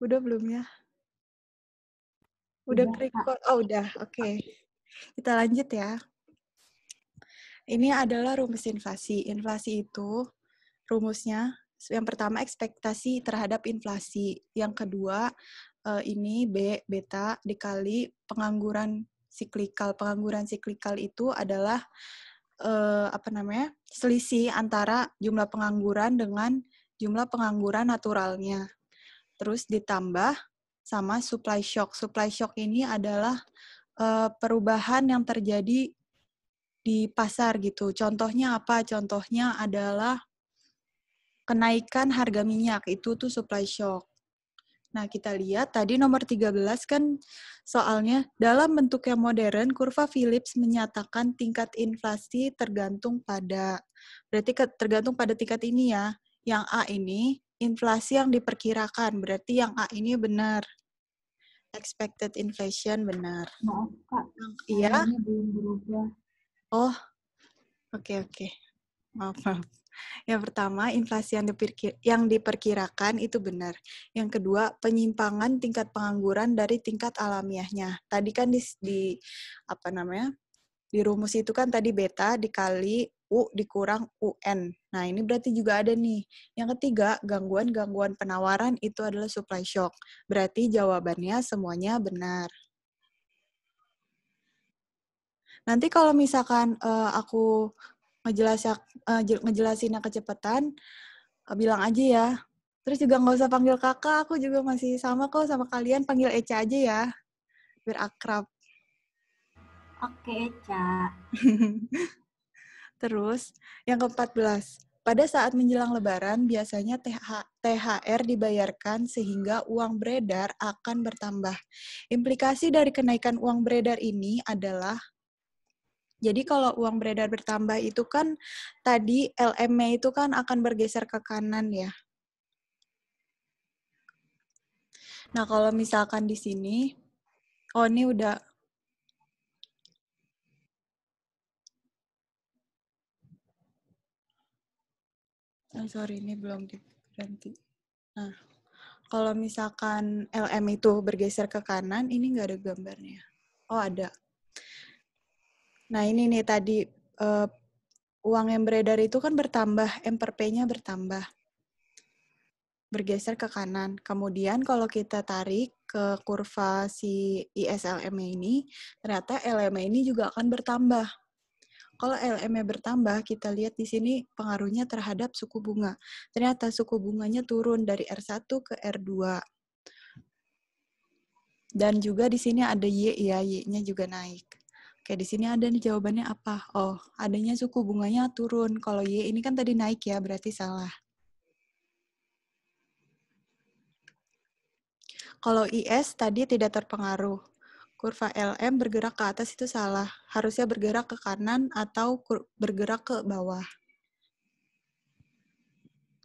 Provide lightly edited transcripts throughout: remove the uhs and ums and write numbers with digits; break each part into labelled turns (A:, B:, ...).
A: Udah belum ya? Udah
B: Udah, Kak.
A: record. Oh, udah. Oke. Kita lanjut ya. Ini adalah rumus inflasi. Inflasi itu rumusnya yang pertama ekspektasi terhadap inflasi. Yang kedua ini beta dikali pengangguran siklikal. Pengangguran siklikal itu adalah selisih antara jumlah pengangguran dengan jumlah pengangguran naturalnya. Terus ditambah sama supply shock. Supply shock ini adalah perubahan yang terjadi di pasar gitu. Contohnya apa? Contohnya adalah kenaikan harga minyak. Itu tuh supply shock. Nah, kita lihat tadi nomor 13 kan soalnya dalam bentuk yang modern, kurva Phillips menyatakan tingkat inflasi tergantung pada, berarti tergantung pada tingkat ini ya. Yang A ini inflasi yang diperkirakan, berarti yang A ini benar. Expected inflation benar.
B: Maaf, Kak.
A: Iya?
B: Kayaknya belum berubah.
A: Oh, oke. Maaf. Yang pertama, inflasi yang diperkirakan itu benar. Yang kedua, penyimpangan tingkat pengangguran dari tingkat alamiahnya. Tadi kan di rumus itu kan tadi beta dikali U dikurang UN. Nah, ini berarti juga ada nih. Yang ketiga, gangguan-gangguan penawaran itu adalah supply shock. Berarti jawabannya semuanya benar. Nanti kalau misalkan aku ngejelasinnya kecepatan, bilang aja ya. Terus juga nggak usah panggil kakak, aku juga masih sama kok sama kalian, panggil Eca aja ya, biar akrab.
B: Oke, Cak.
A: Terus, yang ke-14. Pada saat menjelang lebaran, biasanya THR dibayarkan sehingga uang beredar akan bertambah. Implikasi dari kenaikan uang beredar ini adalah, jadi kalau uang beredar bertambah itu kan, tadi LM-nya itu kan akan bergeser ke kanan ya. Nah, kalau misalkan di sini, oh ini udah, sorry ini belum berhenti. Nah, kalau misalkan LM itu bergeser ke kanan, ini nggak ada gambarnya. Oh ada. Nah ini nih tadi, uang yang beredar itu kan bertambah, M per P-nya bertambah. Bergeser ke kanan. Kemudian kalau kita tarik ke kurva si ISLM ini, ternyata LM ini juga akan bertambah. Kalau LM-nya bertambah, kita lihat di sini pengaruhnya terhadap suku bunga. Ternyata suku bunganya turun dari R1 ke R2. Dan juga di sini ada Y ya, Y-nya juga naik. Oke, di sini ada nih jawabannya apa? Oh, adanya suku bunganya turun. Kalau Y ini kan tadi naik ya, berarti salah. Kalau IS tadi tidak terpengaruh. Kurva LM bergerak ke atas itu salah. Harusnya bergerak ke kanan atau bergerak ke bawah.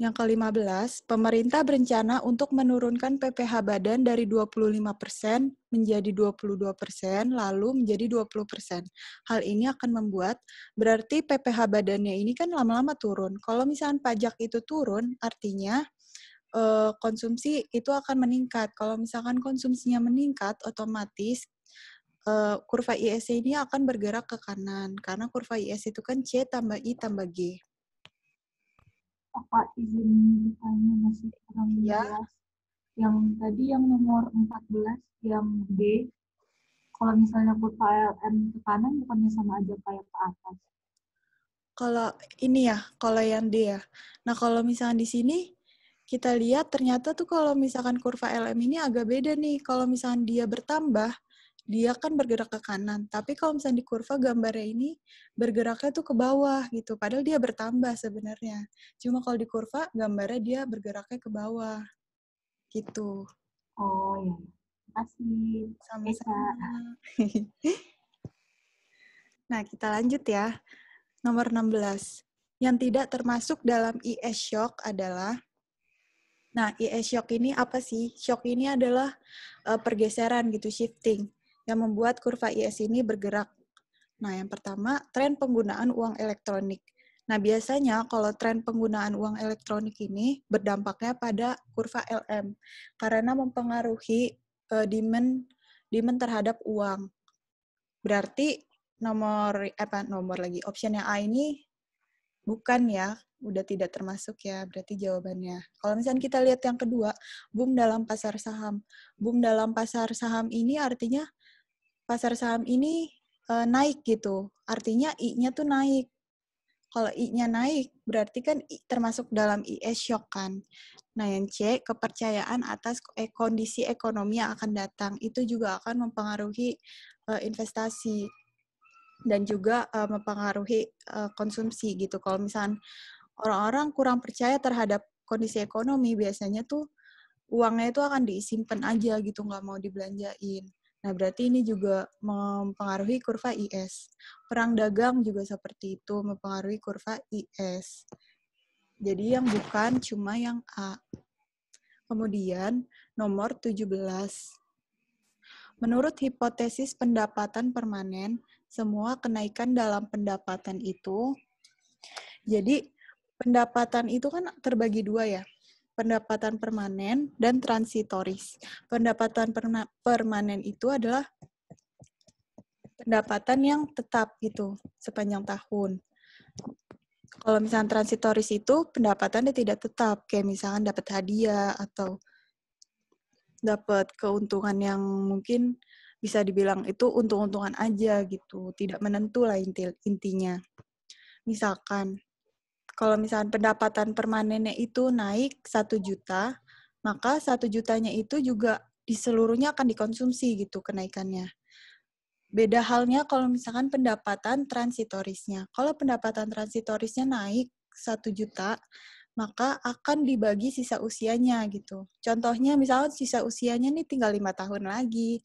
A: Yang ke-15, pemerintah berencana untuk menurunkan PPh badan dari 25% menjadi 22%, lalu menjadi 20%. Hal ini akan membuat, berarti PPh badannya ini kan lama-lama turun. Kalau misalkan pajak itu turun, artinya konsumsi itu akan meningkat. Kalau misalkan konsumsinya meningkat, otomatis kurva IS ini akan bergerak ke kanan. Karena kurva IS itu kan C tambah I tambah G.
B: Kakak izin bertanya masih kurang
A: Ya.
B: jelas. Yang tadi yang nomor 14, yang D, kalau misalnya kurva LM ke kanan bukannya sama aja kayak ke atas?
A: Kalau ini ya, kalau yang D ya. Nah, kalau misalkan di sini, kita lihat ternyata tuh kalau misalkan kurva LM ini agak beda nih. Kalau misalkan dia bertambah, dia kan bergerak ke kanan. Tapi kalau misalkan di kurva gambarnya ini, bergeraknya tuh ke bawah gitu. Padahal dia bertambah sebenarnya. Cuma kalau di kurva, gambarnya dia bergeraknya ke bawah. Gitu.
B: Oh ya, makasih. Eca.
A: Sama-sama. Nah, kita lanjut ya. Nomor 16. Yang tidak termasuk dalam IS shock adalah, nah IS shock ini apa sih? Shock ini adalah pergeseran gitu, shifting, yang membuat kurva IS ini bergerak. Nah, yang pertama, tren penggunaan uang elektronik. Nah, biasanya kalau tren penggunaan uang elektronik ini berdampaknya pada kurva LM karena mempengaruhi demand terhadap uang. Berarti nomor lagi option yang A ini bukan ya, udah tidak termasuk ya, berarti jawabannya. Kalau misalnya kita lihat yang kedua, boom dalam pasar saham. Boom dalam pasar saham ini artinya pasar saham ini naik gitu. Artinya I-nya tuh naik. Kalau I-nya naik, berarti kan termasuk dalam IS shock kan. Nah, yang C, kepercayaan atas kondisi ekonomi yang akan datang. Itu juga akan mempengaruhi investasi dan juga mempengaruhi konsumsi gitu. Kalau misalnya orang-orang kurang percaya terhadap kondisi ekonomi, biasanya tuh uangnya itu akan disimpan aja gitu, nggak mau dibelanjain. Nah, berarti ini juga mempengaruhi kurva IS. Perang dagang juga seperti itu, mempengaruhi kurva IS. Jadi yang bukan cuma yang A. Kemudian, nomor 17. Menurut hipotesis pendapatan permanen, semua kenaikan dalam pendapatan itu, jadi pendapatan itu kan terbagi dua ya, pendapatan permanen dan transitoris. Pendapatan permanen itu adalah pendapatan yang tetap gitu sepanjang tahun. Kalau misalnya transitoris itu pendapatannya tidak tetap, kayak misalkan dapat hadiah atau dapat keuntungan yang mungkin bisa dibilang itu untung-untungan aja gitu, tidak menentu lah intinya. Misalkan, kalau misalkan pendapatan permanennya itu naik 1 juta, maka 1 jutanya itu juga di seluruhnya akan dikonsumsi gitu kenaikannya. Beda halnya kalau misalkan pendapatan transitorisnya. Kalau pendapatan transitorisnya naik 1 juta, maka akan dibagi sisa usianya gitu. Contohnya misalnya sisa usianya nih tinggal 5 tahun lagi.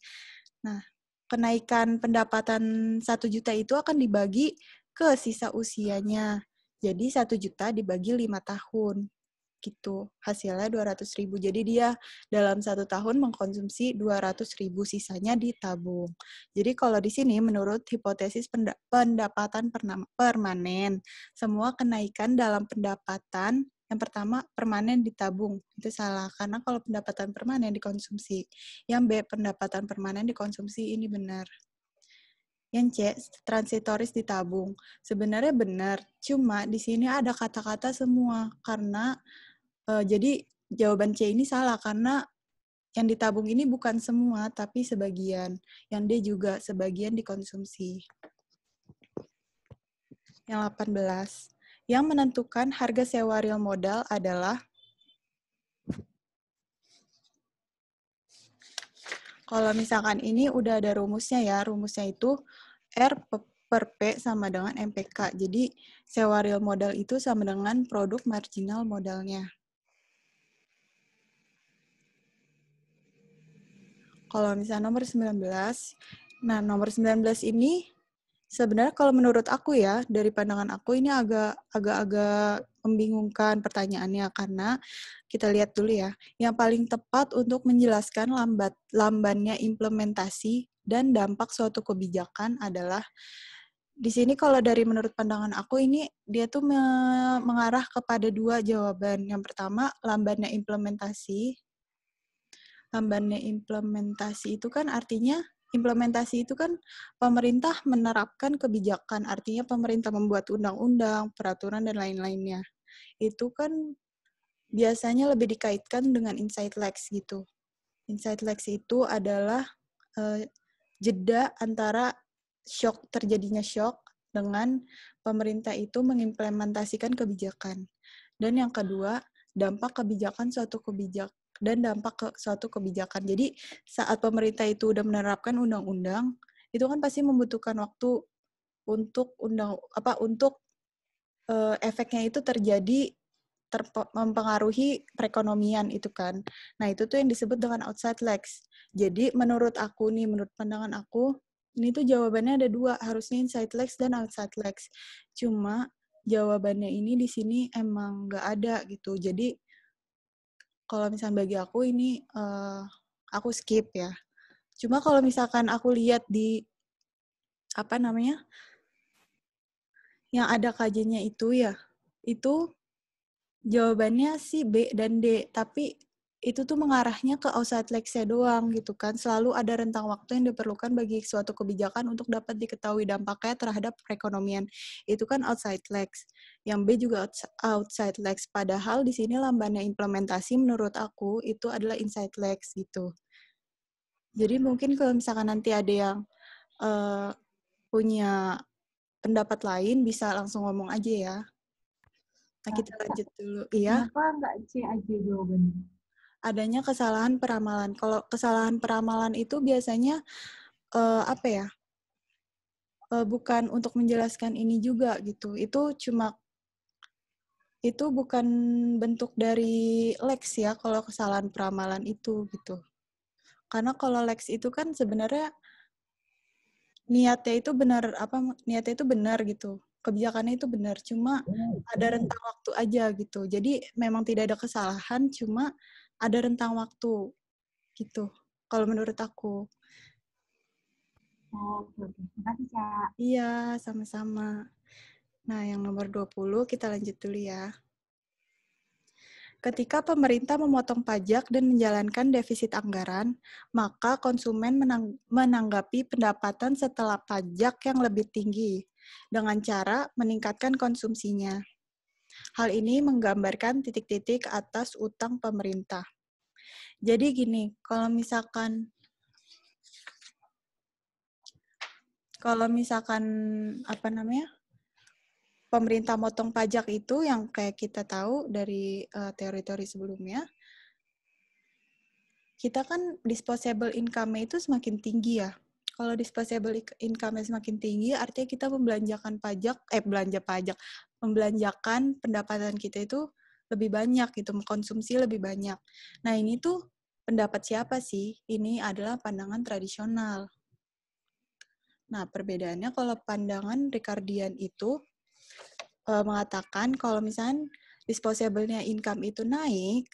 A: Nah, kenaikan pendapatan 1 juta itu akan dibagi ke sisa usianya. Jadi 1 juta dibagi 5 tahun. Gitu. Hasilnya 200.000. Jadi dia dalam 1 tahun mengkonsumsi 200.000, sisanya ditabung. Jadi kalau di sini menurut hipotesis pendapatan permanen, semua kenaikan dalam pendapatan yang pertama permanen ditabung. Itu salah, karena kalau pendapatan permanen dikonsumsi. Yang B, pendapatan permanen dikonsumsi, ini benar. Yang C, transitoris ditabung. Sebenarnya benar, cuma di sini ada kata-kata semua, karena jadi jawaban C ini salah karena yang ditabung ini bukan semua, tapi sebagian. Yang D juga sebagian dikonsumsi. Yang 18. Yang menentukan harga sewa real modal adalah, kalau misalkan ini udah ada rumusnya ya, rumusnya itu R per P sama dengan MPK. Jadi sewa real modal itu sama dengan produk marginal modalnya. Kalau misalnya nomor 19, nah nomor 19 ini sebenarnya kalau menurut aku ya, dari pandangan aku ini agak-agak membingungkan pertanyaannya, karena kita lihat dulu ya, yang paling tepat untuk menjelaskan lambannya implementasi dan dampak suatu kebijakan adalah, di sini kalau dari menurut pandangan aku ini, dia tuh mengarah kepada 2 jawaban. Yang pertama, lambannya implementasi itu kan artinya, implementasi itu kan pemerintah menerapkan kebijakan, artinya pemerintah membuat undang-undang, peraturan, dan lain-lainnya. Itu kan biasanya lebih dikaitkan dengan insight lags gitu. Insight lags itu adalah jeda antara terjadinya shock dengan pemerintah itu mengimplementasikan kebijakan. Dan yang kedua, dampak suatu kebijakan. Jadi saat pemerintah itu udah menerapkan undang-undang, itu kan pasti membutuhkan waktu untuk efeknya itu terjadi, mempengaruhi perekonomian itu kan. Nah, itu tuh yang disebut dengan outside lags. Jadi menurut pandangan aku, ini tuh jawabannya ada 2, harusnya inside lags dan outside lags. Cuma jawabannya ini di sini emang nggak ada gitu. Jadi kalau misalnya bagi aku ini aku skip ya. Cuma kalau misalkan aku lihat di Yang ada KJ-nya itu ya, itu jawabannya sih B dan D, tapi itu tuh mengarahnya ke outside legs-nya doang gitu kan. Selalu ada rentang waktu yang diperlukan bagi suatu kebijakan untuk dapat diketahui dampaknya terhadap perekonomian. Itu kan outside legs. Yang B juga outside legs. Padahal di sini lambannya implementasi menurut aku itu adalah inside legs gitu. Jadi mungkin kalau misalkan nanti ada yang punya pendapat lain bisa langsung ngomong aja ya. Nah, kita lanjut dulu. Iya.
B: Kenapa nggak C aja jawabannya?
A: Adanya kesalahan peramalan. Kalau kesalahan peramalan itu biasanya apa ya? Bukan untuk menjelaskan ini juga gitu. Itu bukan bentuk dari Lex ya kalau kesalahan peramalan itu gitu. Karena kalau Lex itu kan sebenarnya niatnya itu benar gitu. Kebijakannya itu benar, cuma ada rentang waktu aja gitu. Jadi memang tidak ada kesalahan, cuma ada rentang waktu gitu. Kalau menurut aku.
B: Oh, oke, oke. Makasih, Cak.
A: Iya, sama-sama. Nah, yang nomor 20 kita lanjut dulu ya. Ketika pemerintah memotong pajak dan menjalankan defisit anggaran, maka konsumen menanggapi pendapatan setelah pajak yang lebih tinggi dengan cara meningkatkan konsumsinya. Hal ini menggambarkan titik-titik atas utang pemerintah. Jadi gini, kalau misalkan pemerintah motong pajak itu yang kayak kita tahu dari teori-teori sebelumnya, kita kan disposable income itu semakin tinggi ya. Kalau disposable income semakin tinggi, artinya kita membelanjakan pendapatan kita itu lebih banyak gitu, mengkonsumsi lebih banyak. Nah, ini tuh pendapat siapa sih? Ini adalah pandangan tradisional. Nah, perbedaannya kalau pandangan Ricardian itu mengatakan kalau misalnya disposable-nya income itu naik,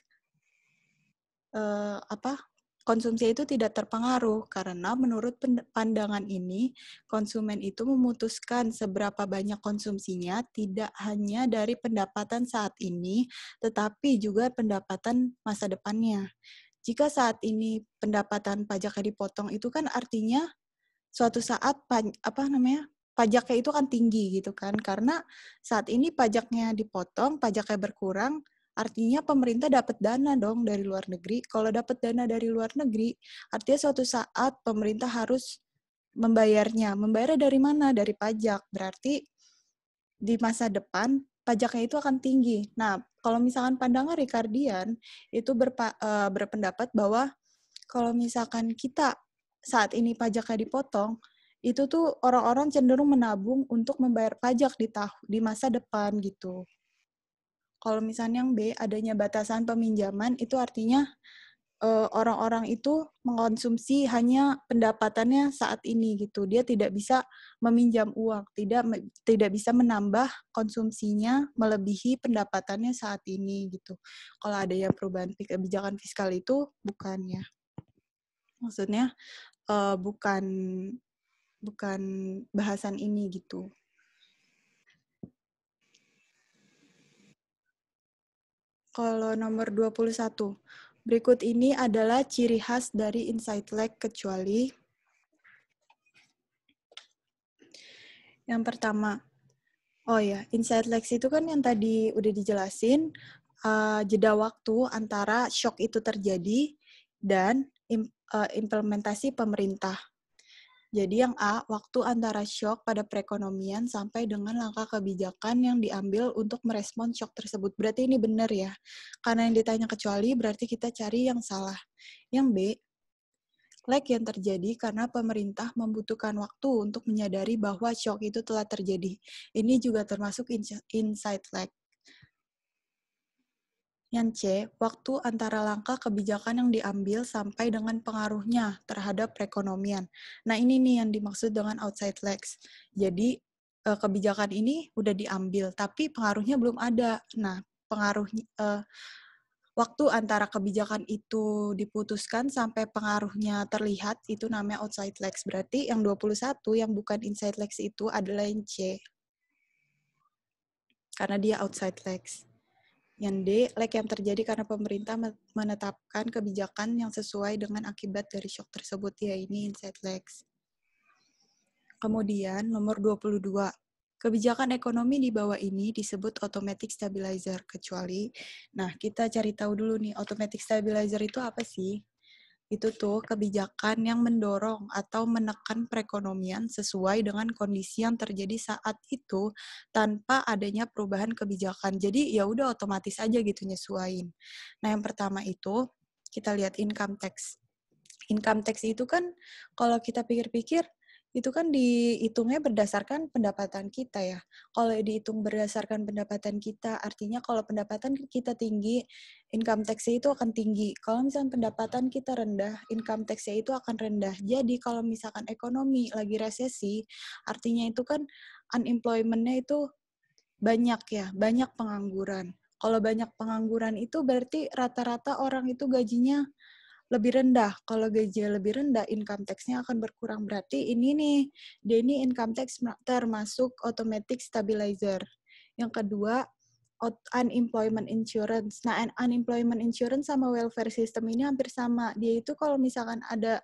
A: konsumsi itu tidak terpengaruh karena menurut pandangan ini konsumen itu memutuskan seberapa banyak konsumsinya tidak hanya dari pendapatan saat ini tetapi juga pendapatan masa depannya. Jika saat ini pendapatan pajaknya dipotong itu kan artinya suatu saat pajaknya itu kan tinggi gitu kan, karena saat ini pajaknya dipotong, pajaknya berkurang, artinya pemerintah dapat dana dong dari luar negeri. Kalau dapat dana dari luar negeri, artinya suatu saat pemerintah harus membayarnya. Membayarnya dari mana? Dari pajak. Berarti di masa depan pajaknya itu akan tinggi. Nah, kalau misalkan pandangan Ricardian itu berpendapat bahwa kalau misalkan kita saat ini pajaknya dipotong, itu tuh orang-orang cenderung menabung untuk membayar pajak di masa depan gitu. Kalau misalnya yang B, adanya batasan peminjaman, itu artinya orang-orang itu mengkonsumsi hanya pendapatannya saat ini gitu. Dia tidak bisa meminjam uang, tidak bisa menambah konsumsinya melebihi pendapatannya saat ini gitu. Kalau ada yang perubahan kebijakan fiskal itu bukannya. Maksudnya bukan bahasan ini gitu. Kalau nomor 21. Berikut ini adalah ciri khas dari inside leg kecuali yang pertama. Oh ya, inside legs itu kan yang tadi udah dijelasin, jeda waktu antara shock itu terjadi dan implementasi pemerintah. Jadi yang A, waktu antara shock pada perekonomian sampai dengan langkah kebijakan yang diambil untuk merespon shock tersebut. Berarti ini benar ya. Karena yang ditanya kecuali, berarti kita cari yang salah. Yang B, lag yang terjadi karena pemerintah membutuhkan waktu untuk menyadari bahwa shock itu telah terjadi. Ini juga termasuk inside lag. Yang C, waktu antara langkah kebijakan yang diambil sampai dengan pengaruhnya terhadap perekonomian. Nah, ini nih yang dimaksud dengan outside lags. Jadi, kebijakan ini udah diambil, tapi pengaruhnya belum ada. Nah, waktu antara kebijakan itu diputuskan sampai pengaruhnya terlihat, itu namanya outside lags. Berarti yang 21 yang bukan inside lags itu adalah yang C. karena dia outside lags. Yang D, lag yang terjadi karena pemerintah menetapkan kebijakan yang sesuai dengan akibat dari shock tersebut, ya ini inside lags. Kemudian nomor 22, kebijakan ekonomi di bawah ini disebut automatic stabilizer, kecuali, nah kita cari tahu dulu nih, automatic stabilizer itu apa sih? Itu tuh kebijakan yang mendorong atau menekan perekonomian sesuai dengan kondisi yang terjadi saat itu tanpa adanya perubahan kebijakan. Jadi ya udah otomatis aja gitu nyesuain. Nah, yang pertama itu kita lihat income tax. Income tax itu kan kalau kita pikir-pikir itu kan dihitungnya berdasarkan pendapatan kita ya. Kalau dihitung berdasarkan pendapatan kita, artinya kalau pendapatan kita tinggi, income tax-nya itu akan tinggi. Kalau misalkan pendapatan kita rendah, income tax-nya itu akan rendah. Jadi kalau misalkan ekonomi lagi resesi, artinya itu kan unemployment-nya itu banyak ya, banyak pengangguran. Kalau banyak pengangguran itu berarti rata-rata orang itu gajinya lebih rendah. Kalau gaji lebih rendah, income tax-nya akan berkurang. Berarti ini nih, dia ini income tax termasuk automatic stabilizer. Yang kedua, unemployment insurance. Nah, unemployment insurance sama welfare system ini hampir sama. Dia itu kalau misalkan ada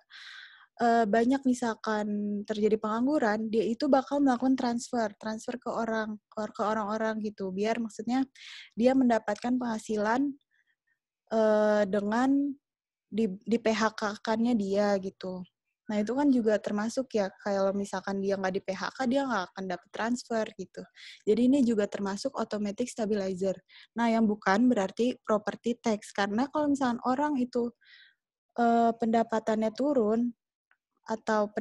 A: banyak misalkan terjadi pengangguran, dia itu bakal melakukan transfer ke orang-orang gitu. Biar maksudnya dia mendapatkan penghasilan dengan di PHK-kannya dia gitu. Nah itu kan juga termasuk ya, kalau misalkan dia nggak di PHK, dia nggak akan dapat transfer gitu. Jadi ini juga termasuk automatic stabilizer. Nah yang bukan berarti property tax, karena kalau misalkan orang itu pendapatannya turun, atau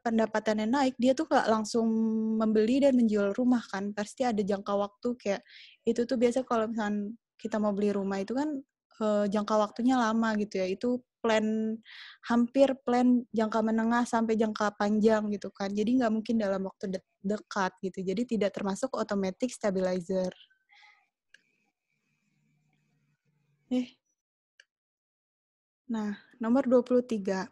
A: pendapatannya naik, dia tuh nggak langsung membeli dan menjual rumah kan. Pasti ada jangka waktu kayak, itu tuh biasa kalau misalkan kita mau beli rumah itu kan jangka waktunya lama gitu ya. Itu hampir plan jangka menengah sampai jangka panjang gitu kan. Jadi nggak mungkin dalam waktu dekat gitu. Jadi tidak termasuk automatic stabilizer. Nah, nomor 23.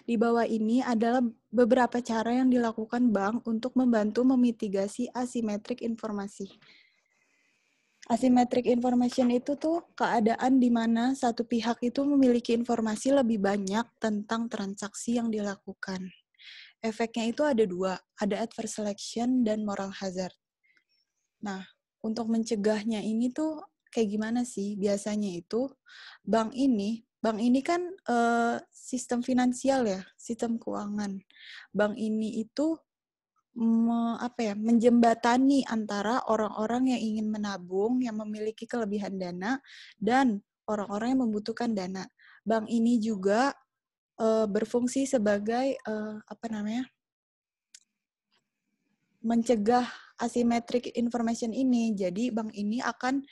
A: Di bawah ini adalah beberapa cara yang dilakukan bank untuk membantu memitigasi asymmetric informasi. Asymmetric information itu tuh keadaan di mana satu pihak itu memiliki informasi lebih banyak tentang transaksi yang dilakukan. Efeknya itu ada dua, ada adverse selection dan moral hazard. Nah, untuk mencegahnya ini tuh kayak gimana sih? Biasanya itu bank ini kan sistem finansial ya, sistem keuangan. Bank ini itu menjembatani antara orang-orang yang ingin menabung, yang memiliki kelebihan dana, dan orang-orang yang membutuhkan dana. Bank ini juga berfungsi sebagai mencegah asymmetric information ini. Jadi bank ini akan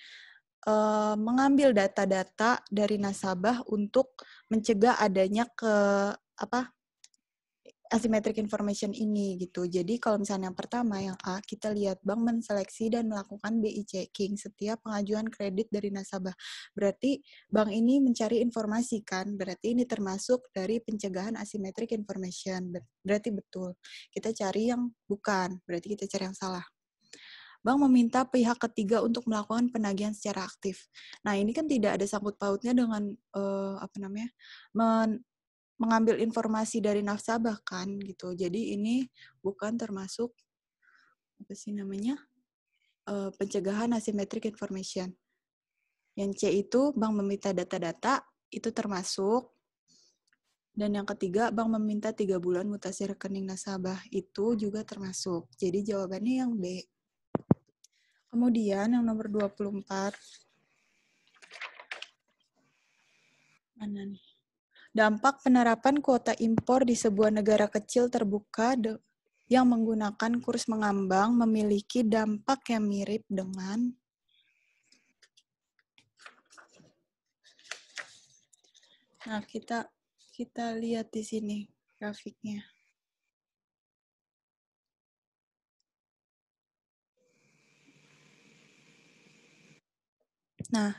A: mengambil data-data dari nasabah untuk mencegah adanya asymmetric information ini gitu. Jadi kalau misalnya yang pertama, yang A, kita lihat bank menseleksi dan melakukan BI checking setiap pengajuan kredit dari nasabah. Berarti bank ini mencari informasi kan, berarti ini termasuk dari pencegahan asymmetric information. Berarti betul. Kita cari yang bukan, berarti kita cari yang salah. Bank meminta pihak ketiga untuk melakukan penagihan secara aktif. Nah, ini kan tidak ada sangkut pautnya dengan mengambil informasi dari nasabah kan gitu. Jadi ini bukan termasuk pencegahan asymmetric information. Yang C itu bank meminta data-data, itu termasuk. Dan yang ketiga, bank meminta 3 bulan mutasi rekening nasabah, itu juga termasuk. Jadi jawabannya yang B. Kemudian yang nomor 24. Mana nih? Dampak penerapan kuota impor di sebuah negara kecil terbuka yang menggunakan kurs mengambang memiliki dampak yang mirip dengan Nah, kita lihat di sini grafiknya. Nah,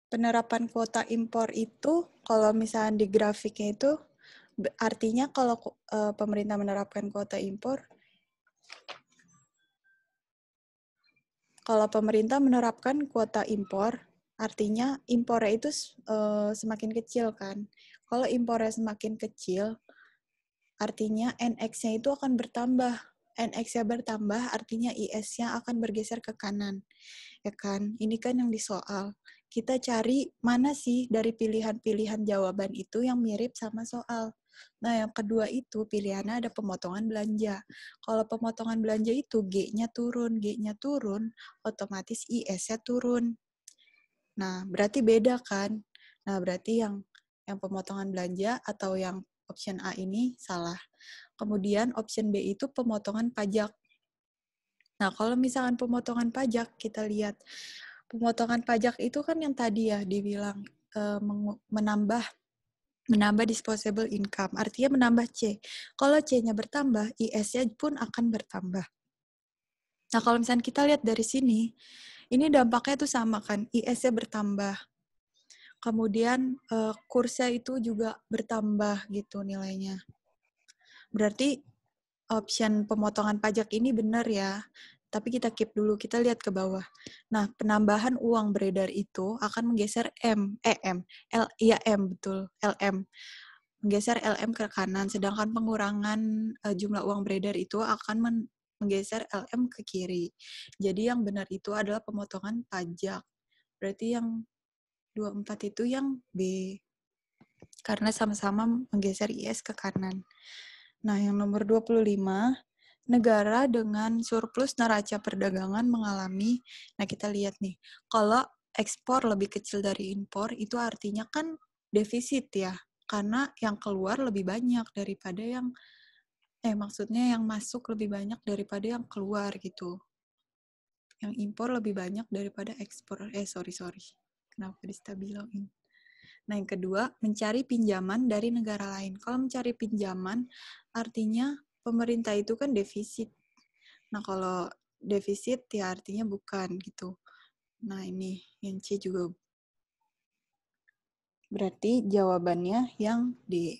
A: penerapan kuota impor itu, kalau misalnya di grafiknya itu, artinya kalau pemerintah menerapkan kuota impor, Kalau pemerintah menerapkan kuota impor, artinya impornya itu semakin kecil kan. Kalau impornya semakin kecil, artinya NX-nya itu akan bertambah. NX-nya bertambah, artinya IS-nya akan bergeser ke kanan. Ya kan? Ini kan yang disoal. Kita cari mana sih dari pilihan-pilihan jawaban itu yang mirip sama soal. Nah, yang kedua itu pilihannya ada pemotongan belanja. Kalau pemotongan belanja itu G-nya turun, otomatis IS-nya turun. Nah, berarti beda kan? Nah, berarti yang pemotongan belanja atau yang option A ini salah. Kemudian option B itu pemotongan pajak. Nah, kalau misalkan pemotongan pajak, kita lihat pemotongan pajak itu kan yang tadi ya dibilang menambah disposable income, artinya menambah C. Kalau C-nya bertambah, IS-nya pun akan bertambah. Nah, kalau misalnya kita lihat dari sini, ini dampaknya tuh sama kan, IS-nya bertambah. Kemudian kursnya itu juga bertambah gitu nilainya. Berarti option pemotongan pajak ini benar ya. Tapi kita keep dulu, kita lihat ke bawah. Nah, penambahan uang beredar itu akan menggeser betul, LM. Menggeser LM ke kanan, sedangkan pengurangan jumlah uang beredar itu akan menggeser LM ke kiri. Jadi yang benar itu adalah pemotongan pajak. Berarti yang 24 itu yang B. Karena sama-sama menggeser IS ke kanan. Nah, yang nomor 25, negara dengan surplus neraca perdagangan mengalami, nah kita lihat nih, kalau ekspor lebih kecil dari impor, itu artinya kan defisit ya, karena yang keluar lebih banyak daripada maksudnya yang masuk lebih banyak daripada yang keluar gitu. Yang impor lebih banyak daripada ekspor. Sorry. Kenapa distabiloin? Nah, yang kedua, mencari pinjaman dari negara lain. Kalau mencari pinjaman, artinya pemerintah itu kan defisit. Nah, kalau defisit ya artinya bukan gitu. Nah, ini yang C juga. Berarti jawabannya yang D.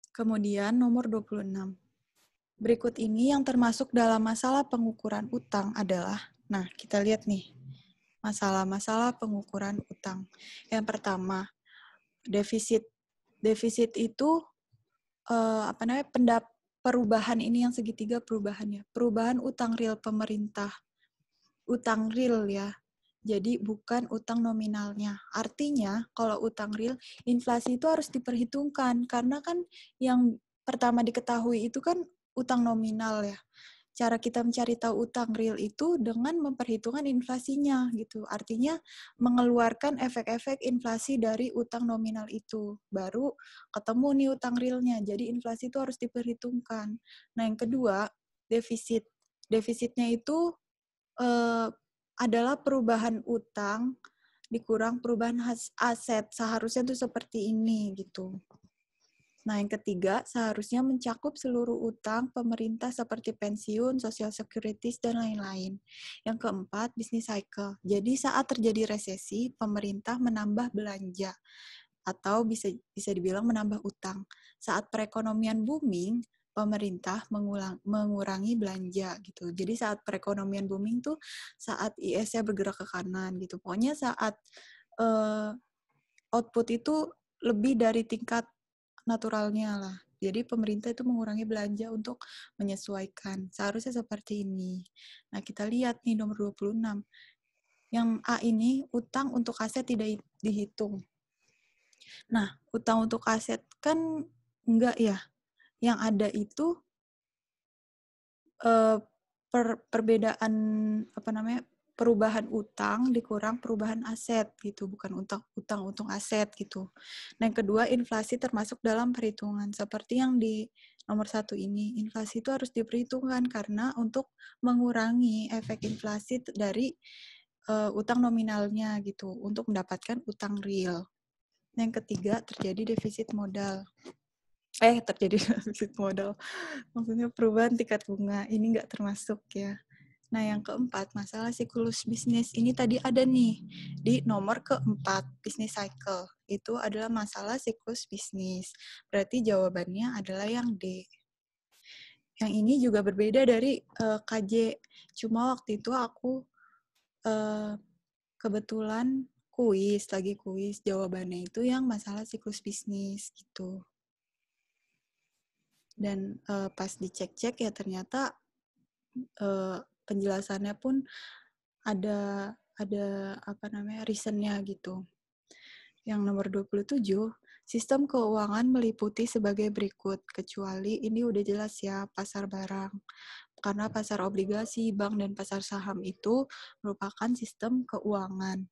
A: Kemudian nomor 26. Berikut ini yang termasuk dalam masalah pengukuran utang adalah, nah kita lihat nih, masalah-masalah pengukuran utang. Yang pertama, defisit. Defisit itu perubahan ini yang segitiga perubahannya. Perubahan utang real pemerintah. Utang real ya. Jadi bukan utang nominalnya. Artinya kalau utang real, inflasi itu harus diperhitungkan karena kan yang pertama diketahui itu kan utang nominal ya. Cara kita mencari tahu utang real itu dengan memperhitungkan inflasinya gitu. Artinya mengeluarkan efek-efek inflasi dari utang nominal itu. Baru ketemu nih utang realnya. Jadi inflasi itu harus diperhitungkan. Nah, yang kedua, defisit. Defisitnya itu adalah perubahan utang dikurang perubahan aset. Seharusnya itu seperti ini gitu. Nah, yang ketiga, seharusnya mencakup seluruh utang pemerintah seperti pensiun, social securities, dan lain-lain. Yang keempat, business cycle. Jadi, saat terjadi resesi, pemerintah menambah belanja atau bisa dibilang menambah utang. Saat perekonomian booming, pemerintah mengurangi belanja gitu. Jadi, saat perekonomian booming tuh saat IS-nya bergerak ke kanan gitu. Pokoknya saat output itu lebih dari tingkat naturalnya lah. Jadi pemerintah itu mengurangi belanja untuk menyesuaikan. Seharusnya seperti ini. Nah, kita lihat nih nomor 26. Yang A ini, utang untuk aset tidak dihitung. Nah, utang untuk aset kan enggak ya. Yang ada itu perbedaan perubahan utang dikurang perubahan aset gitu, bukan utang untuk aset gitu. Nah, yang kedua, inflasi termasuk dalam perhitungan. Seperti yang di nomor 1 ini, inflasi itu harus diperhitungkan karena untuk mengurangi efek inflasi dari utang nominalnya gitu, untuk mendapatkan utang real. Nah, yang ketiga, terjadi defisit modal. Defisit modal. Maksudnya perubahan tingkat bunga. Ini nggak termasuk ya. Nah, yang keempat, masalah siklus bisnis. Ini tadi ada nih, di nomor keempat, business cycle. Itu adalah masalah siklus bisnis. Berarti jawabannya adalah yang D. Yang ini juga berbeda dari KJ. Cuma waktu itu aku kebetulan lagi kuis, jawabannya itu yang masalah siklus bisnis gitu. Dan pas dicek-cek ya ternyata penjelasannya pun ada reasonnya gitu. Yang nomor 27, sistem keuangan meliputi sebagai berikut, kecuali ini udah jelas ya, pasar barang. Karena pasar obligasi, bank, dan pasar saham itu merupakan sistem keuangan.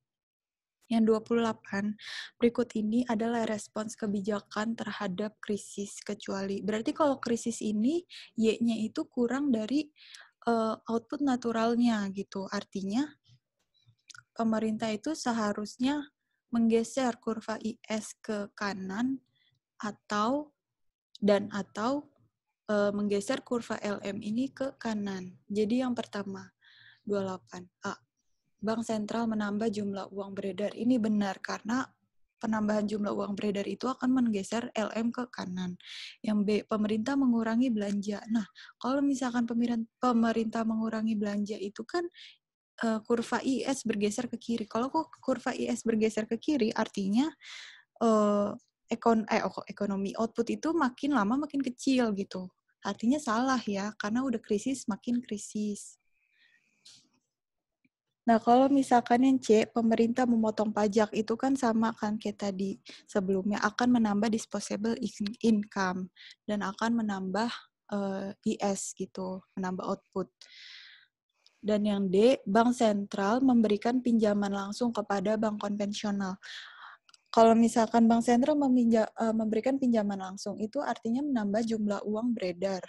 A: Yang 28, berikut ini adalah respons kebijakan terhadap krisis, kecuali. Berarti kalau krisis ini, Y-nya itu kurang dari output naturalnya gitu. Artinya, pemerintah itu seharusnya menggeser kurva IS ke kanan atau menggeser kurva LM ini ke kanan. Jadi yang pertama, 28. A. Bank sentral menambah jumlah uang beredar. Ini benar karena penambahan jumlah uang beredar itu akan menggeser LM ke kanan. Yang B, pemerintah mengurangi belanja. Nah, kalau misalkan pemerintah mengurangi belanja itu kan kurva IS bergeser ke kiri. Kalau kurva IS bergeser ke kiri, artinya ekonomi output itu makin lama makin kecil gitu. Artinya salah ya, karena udah krisis makin krisis. Nah, kalau misalkan yang C, pemerintah memotong pajak, itu kan sama kan kayak tadi sebelumnya, akan menambah disposable income, dan akan menambah IS gitu, menambah output. Dan yang D, bank sentral memberikan pinjaman langsung kepada bank konvensional. Kalau misalkan bank sentral memberikan pinjaman langsung, itu artinya menambah jumlah uang beredar.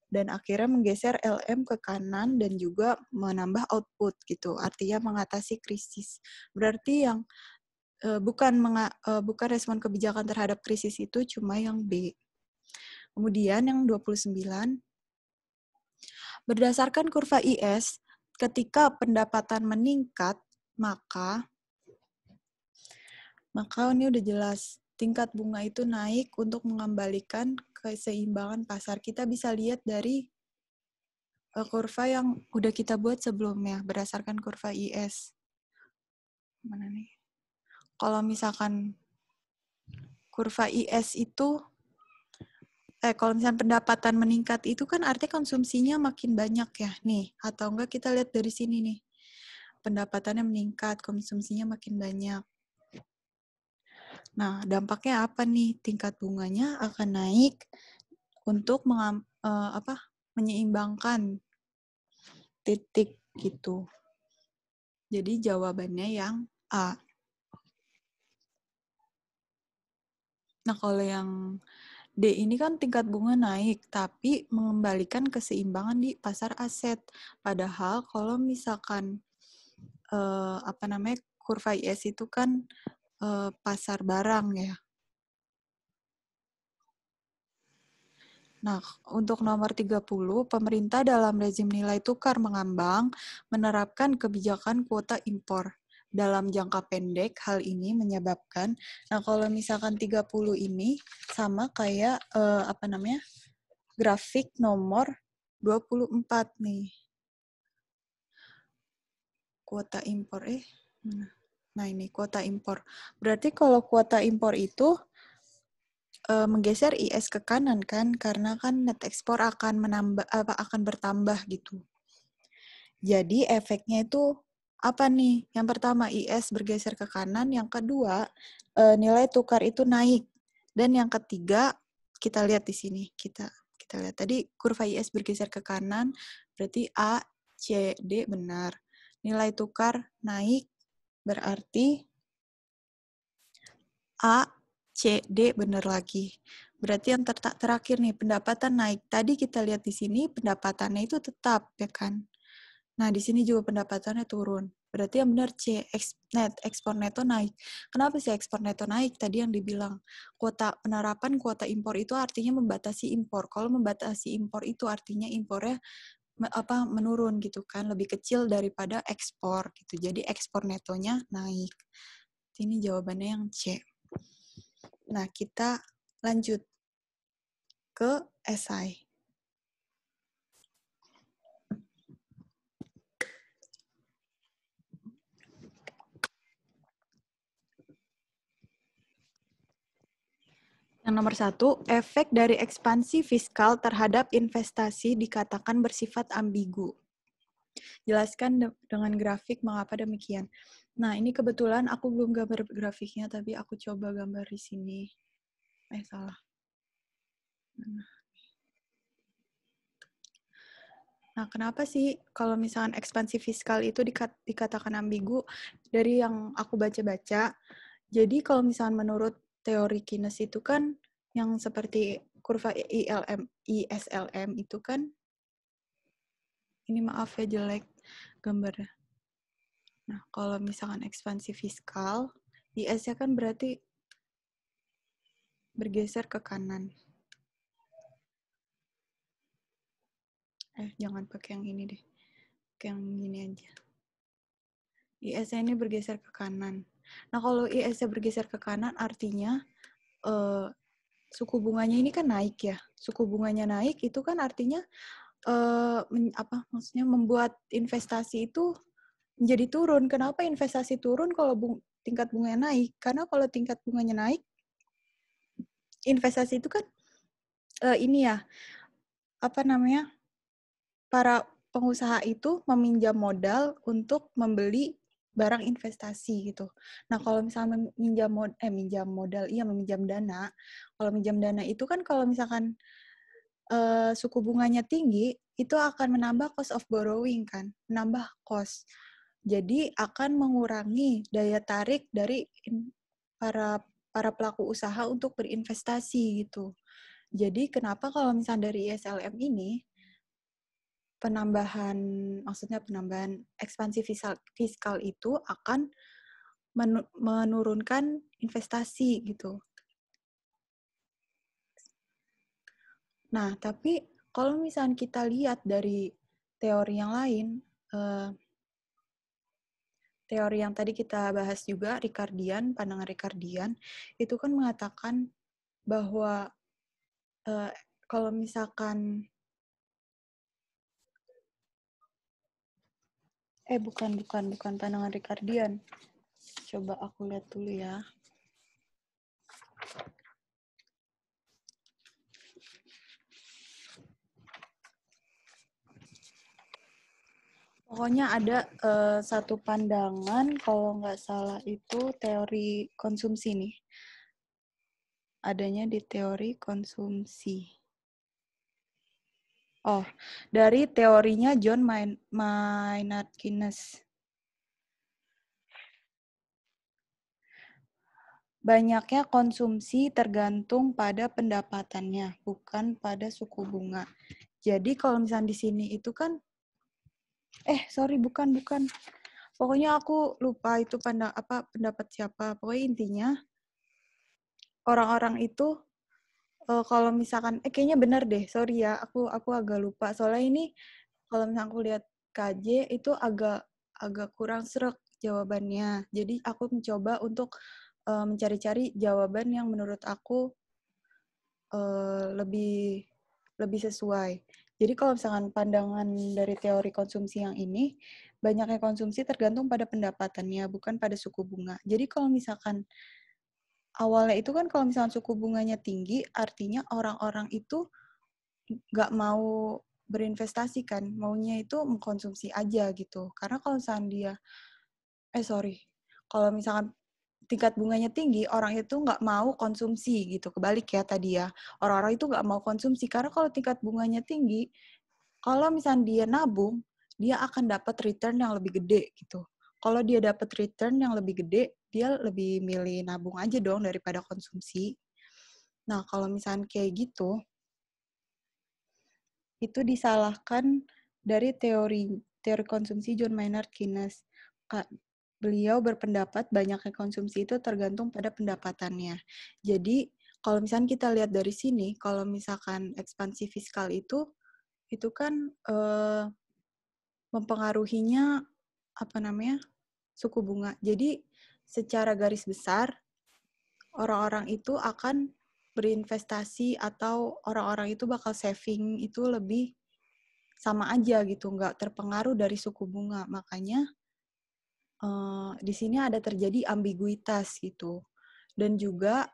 A: Dan akhirnya menggeser LM ke kanan dan juga menambah output gitu. Artinya mengatasi krisis. Berarti yang bukan respon kebijakan terhadap krisis itu cuma yang B. Kemudian yang 29, berdasarkan kurva IS, ketika pendapatan meningkat, maka ini udah jelas, tingkat bunga itu naik untuk mengembalikan keseimbangan pasar. Kita bisa lihat dari kurva yang udah kita buat sebelumnya, berdasarkan kurva IS. Mana nih? Kalau misalkan kurva IS itu, kalau misalkan pendapatan meningkat itu kan artinya konsumsinya makin banyak ya, nih. Atau enggak kita lihat dari sini nih. Pendapatannya meningkat, konsumsinya makin banyak. Nah, dampaknya apa nih? Tingkat bunganya akan naik untuk menyeimbangkan titik gitu. Jadi jawabannya yang A. Nah, kalau yang D ini kan tingkat bunga naik, tapi mengembalikan keseimbangan di pasar aset. Padahal kalau misalkan kurva IS itu kan pasar barang ya. Nah, untuk nomor 30, pemerintah dalam rezim nilai tukar mengambang menerapkan kebijakan kuota impor. Dalam jangka pendek, hal ini menyebabkan, nah kalau misalkan 30 ini sama kayak, grafik nomor 24 nih. Kuota impor, nah ini kuota impor. Berarti kalau kuota impor itu menggeser IS ke kanan kan, karena kan net ekspor akan bertambah gitu. Jadi efeknya itu apa nih? Yang pertama IS bergeser ke kanan, yang kedua nilai tukar itu naik, dan yang ketiga kita lihat di sini, kita lihat tadi kurva IS bergeser ke kanan, berarti A, C, D benar. Nilai tukar naik berarti A, C, D benar lagi. Berarti yang terakhir nih, pendapatan naik. Tadi kita lihat di sini pendapatannya itu tetap, ya kan? Nah, di sini juga pendapatannya turun. Berarti yang benar C, ekspor neto naik. Kenapa sih ekspor neto naik? Tadi yang dibilang, penerapan kuota impor itu artinya membatasi impor. Kalau membatasi impor itu artinya impornya menurun gitu kan, lebih kecil daripada ekspor gitu. Jadi ekspor netonya naik. Ini jawabannya yang C. Nah, kita lanjut ke esai. nomor 1, efek dari ekspansi fiskal terhadap investasi dikatakan bersifat ambigu. Jelaskan dengan grafik mengapa demikian. Nah, ini kebetulan aku belum gambar grafiknya, tapi aku coba gambar di sini. Salah. Nah, kenapa sih kalau misalkan ekspansi fiskal itu dikatakan ambigu? Dari yang aku baca-baca, jadi kalau misalkan menurut teori Keynes itu kan yang seperti kurva ISLM itu kan, ini maaf ya jelek gambarnya. Nah, kalau misalkan ekspansi fiskal, IS-nya kan berarti bergeser ke kanan. Jangan pakai yang ini deh. Pakai yang ini aja. IS-nya ini bergeser ke kanan. Nah, kalau IS-nya bergeser ke kanan, artinya suku bunganya ini kan naik ya. Suku bunganya naik, itu kan artinya maksudnya membuat investasi itu menjadi turun. Kenapa investasi turun kalau tingkat bunganya naik? Karena kalau tingkat bunganya naik, investasi itu kan para pengusaha itu meminjam modal untuk membeli barang investasi gitu. Nah, kalau misalnya meminjam dana. Kalau minjam dana itu kan kalau misalkan suku bunganya tinggi, itu akan menambah cost of borrowing kan, menambah cost. Jadi akan mengurangi daya tarik dari para pelaku usaha untuk berinvestasi gitu. Jadi kenapa kalau misalnya dari ISLM ini penambahan ekspansi fiskal itu akan menurunkan investasi gitu. Nah, tapi kalau misalnya kita lihat dari teori yang lain, teori yang tadi kita bahas juga, pandangan Ricardian, itu kan mengatakan bahwa kalau misalkan bukan pandangan Ricardian. Coba aku lihat dulu ya. Pokoknya ada satu pandangan, kalau nggak salah itu teori konsumsi nih. Adanya di teori konsumsi. Oh, dari teorinya John Maynard Keynes. Banyaknya konsumsi tergantung pada pendapatannya, bukan pada suku bunga. Jadi kalau misalnya di sini itu kan, bukan. Pokoknya aku lupa itu pendapat siapa. Pokoknya intinya orang-orang itu kalau misalkan kayaknya benar deh. Sorry ya, aku agak lupa. Soalnya ini kalau misalnya aku lihat KJ itu agak kurang sreg jawabannya. Jadi aku mencoba untuk mencari-cari jawaban yang menurut aku lebih sesuai. Jadi kalau misalkan pandangan dari teori konsumsi yang ini, banyaknya konsumsi tergantung pada pendapatannya, bukan pada suku bunga. Jadi kalau misalkan awalnya itu kan kalau misalkan suku bunganya tinggi, artinya orang-orang itu nggak mau berinvestasi kan, maunya itu mengkonsumsi aja gitu. Karena kalau misalkan kalau misalkan tingkat bunganya tinggi, orang itu nggak mau konsumsi gitu. Kebalik ya tadi ya, orang-orang itu nggak mau konsumsi. Karena kalau tingkat bunganya tinggi, kalau misalnya dia nabung, dia akan dapat return yang lebih gede gitu. Kalau dia dapat return yang lebih gede, dia lebih milih nabung aja dong daripada konsumsi. Nah, kalau misalnya kayak gitu, itu disalahkan dari teori konsumsi John Maynard Keynes. Beliau berpendapat banyaknya konsumsi itu tergantung pada pendapatannya. Jadi, kalau misalnya kita lihat dari sini, kalau misalkan ekspansi fiskal itu kan mempengaruhinya suku bunga. Jadi, secara garis besar, orang-orang itu akan berinvestasi atau orang-orang itu bakal saving itu lebih sama aja gitu, nggak terpengaruh dari suku bunga. Makanya di sini ada terjadi ambiguitas gitu. Dan juga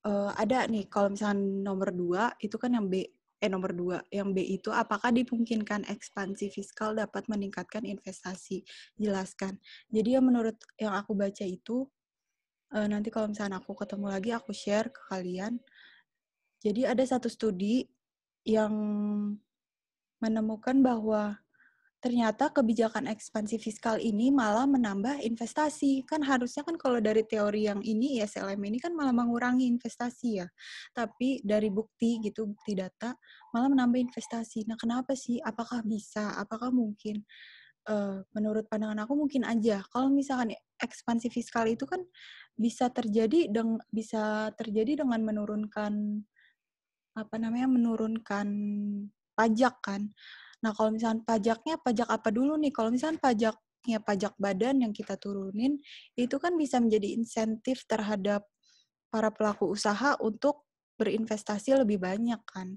A: ada nih, kalau misalnya nomor 2, itu kan yang B, nomor 2. Yang B itu, apakah dimungkinkan ekspansi fiskal dapat meningkatkan investasi? Jelaskan. Jadi yang menurut yang aku baca itu, nanti kalau misalnya aku ketemu lagi, aku share ke kalian. Jadi ada satu studi yang menemukan bahwa ternyata kebijakan ekspansi fiskal ini malah menambah investasi. Kan harusnya kan kalau dari teori yang ini, ISLM ini kan malah mengurangi investasi ya. Tapi dari bukti gitu, bukti data, malah menambah investasi. Nah kenapa sih? Apakah bisa? Apakah mungkin? Menurut pandangan aku mungkin aja. Kalau misalkan ekspansi fiskal itu kan bisa terjadi dengan menurunkan menurunkan pajak kan. Nah, kalau misalnya pajaknya, pajak apa dulu nih? Kalau misalnya pajaknya pajak badan yang kita turunin, itu kan bisa menjadi insentif terhadap para pelaku usaha untuk berinvestasi lebih banyak kan.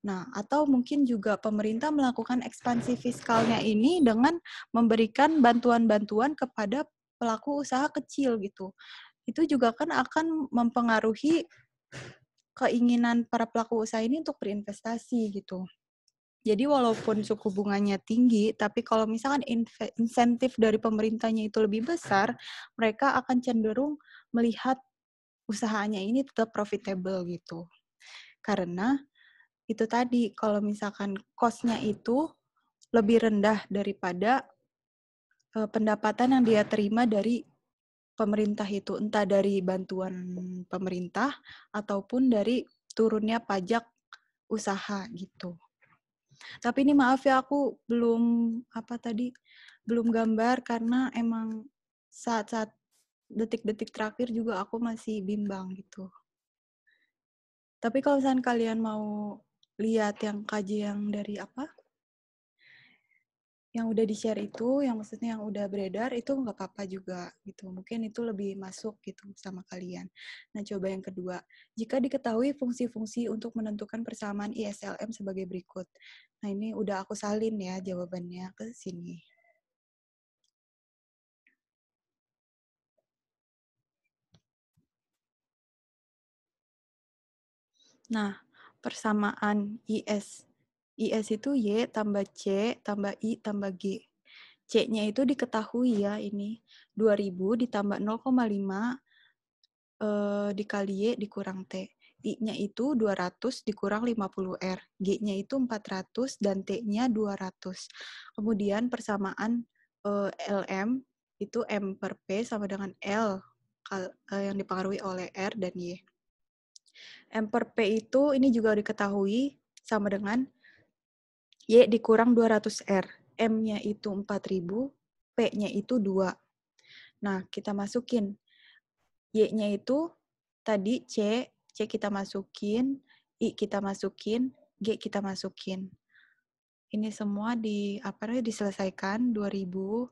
A: Nah, atau mungkin juga pemerintah melakukan ekspansi fiskalnya ini dengan memberikan bantuan-bantuan kepada pelaku usaha kecil gitu. Itu juga kan akan mempengaruhi keinginan para pelaku usaha ini untuk berinvestasi gitu. Jadi walaupun suku bunganya tinggi, tapi kalau misalkan insentif dari pemerintahnya itu lebih besar, mereka akan cenderung melihat usahanya ini tetap profitable gitu. Karena itu tadi, kalau misalkan cost-nya itu lebih rendah daripada pendapatan yang dia terima dari pemerintah itu, entah dari bantuan pemerintah ataupun dari turunnya pajak usaha gitu. Tapi ini maaf ya, aku belum gambar karena emang saat-saat detik-detik terakhir juga aku masih bimbang gitu. Tapi kalau misalnya kalian mau lihat yang kajian dari yang udah di-share itu, yang maksudnya yang udah beredar, itu nggak apa-apa juga gitu. Mungkin itu lebih masuk gitu sama kalian. Nah, coba yang kedua. Jika diketahui fungsi-fungsi untuk menentukan persamaan ISLM sebagai berikut. Nah, ini udah aku salin ya jawabannya ke sini. Nah, persamaan IS. IS itu Y tambah C tambah I tambah G. C-nya itu diketahui ya ini. 2000 ditambah 0,5 dikali Y dikurang T. I-nya itu 200 dikurang 50R. G-nya itu 400 dan T-nya 200. Kemudian persamaan LM itu M per P sama dengan L yang dipengaruhi oleh R dan Y. M per P itu ini juga diketahui sama dengan Y dikurang 200R. M-nya itu 4000, P-nya itu 2. Nah, kita masukin. Y-nya itu tadi C kita masukin, I kita masukin, G kita masukin. Ini semua diselesaikan 2000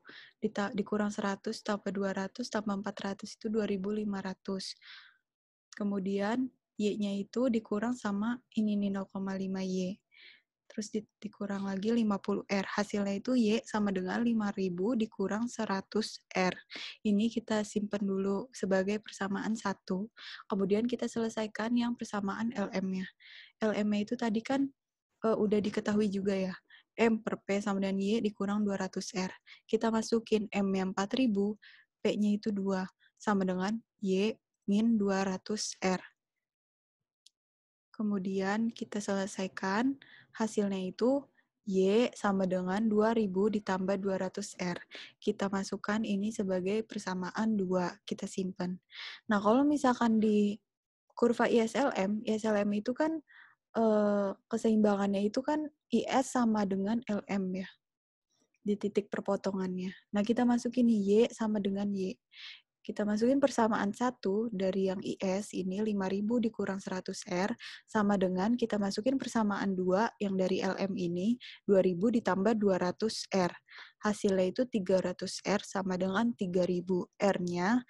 A: dikurang 100 tambah 200 tambah 400 itu 2500. Kemudian Y-nya itu dikurang sama ini nih 0,5 Y. Terus dikurang lagi 50R. Hasilnya itu Y sama dengan 5000 dikurang 100R. Ini kita simpan dulu sebagai persamaan 1. Kemudian kita selesaikan yang persamaan LM-nya. LM-nya itu tadi kan udah diketahui juga ya. M per P sama dengan Y dikurang 200R. Kita masukin M-nya 4000, P-nya itu 2. Sama dengan Y min 200R. Kemudian kita selesaikan, hasilnya itu Y sama dengan 2000 ditambah 200R. Kita masukkan ini sebagai persamaan 2, kita simpan. Nah, kalau misalkan di kurva ISLM itu kan keseimbangannya itu kan IS sama dengan LM ya, di titik perpotongannya. Nah, kita masukin Y sama dengan Y. Kita masukin persamaan 1 dari yang IS ini 5000 dikurang 100R sama dengan kita masukin persamaan 2 yang dari LM ini 2000 ditambah 200R. Hasilnya itu 300R sama dengan 3000. R-nya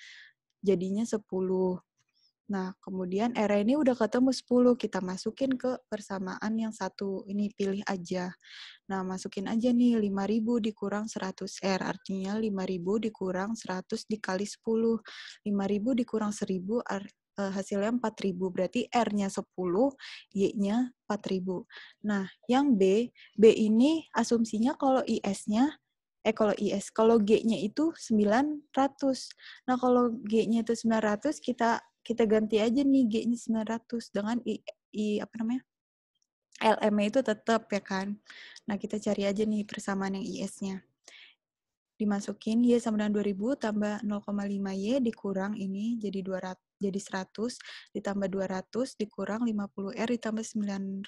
A: jadinya 10. Nah, kemudian R ini udah ketemu 10, kita masukin ke persamaan yang satu. Ini pilih aja. Nah, masukin aja nih 5000 dikurang 100R, artinya 5000 dikurang 100 dikali 10. 5000 dikurang 1000 hasilnya 4.000. Berarti R-nya 10, Y-nya 4.000. Nah, yang B ini asumsinya kalau kalau G-nya itu 900. Nah, kalau G-nya itu 900, kita ganti aja nih G-nya 900 dengan LM-nya itu tetap ya kan. Nah, kita cari aja nih persamaan yang IS-nya. Dimasukin Y sama dengan 2000 tambah 0,5 Y dikurang ini jadi 100 ditambah 200 dikurang 50 R ditambah 900.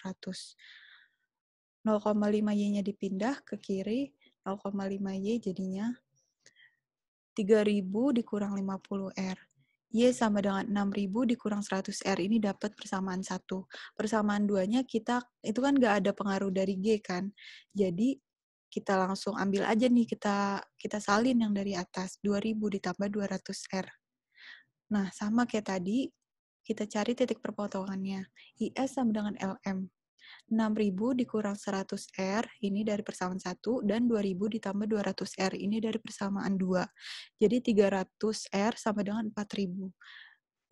A: 0,5 Y-nya dipindah ke kiri, 0,5 Y jadinya 3000 dikurang 50 R. Y sama dengan 6000 dikurang 100 R. Ini dapat persamaan 1. Persamaan 2-nya itu kan nggak ada pengaruh dari G kan. Jadi kita langsung ambil aja nih, kita salin yang dari atas. 2000 ditambah 200 R. Nah, sama kayak tadi, kita cari titik perpotongannya. IS sama dengan LM. 6.000 dikurang 100 R, ini dari persamaan 1, dan 2.000 ditambah 200 R, ini dari persamaan 2. Jadi 300 R sama dengan 4.000.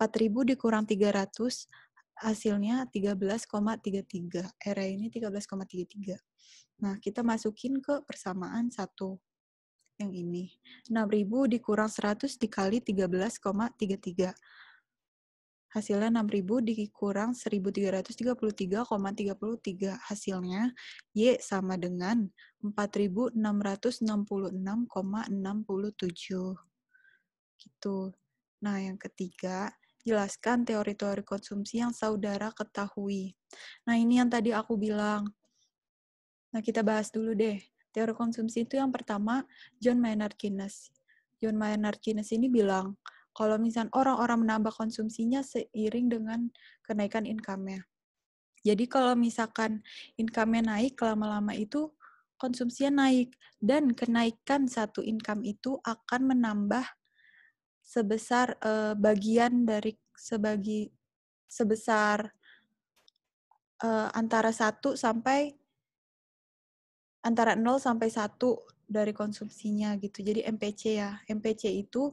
A: 4.000 dikurang 300, hasilnya 13,33. R ini 13,33. Nah, kita masukin ke persamaan 1. Yang ini. 6.000 dikurang 100 dikali 13,33. Hasilnya 6.000 dikurang 1.333,33. Hasilnya Y sama dengan 4.666,67. Gitu. Nah, yang ketiga, jelaskan teori-teori konsumsi yang saudara ketahui. Nah, ini yang tadi aku bilang. Nah, kita bahas dulu deh. Teori konsumsi itu yang pertama, John Maynard Keynes. John Maynard Keynes ini bilang, kalau misalnya orang-orang menambah konsumsinya seiring dengan kenaikan income-nya. Jadi kalau misalkan income-nya naik, lama-lama itu konsumsinya naik. Dan kenaikan satu income itu akan menambah sebesar sebesar antara 0 sampai 1 dari konsumsinya gitu. Jadi MPC ya. MPC itu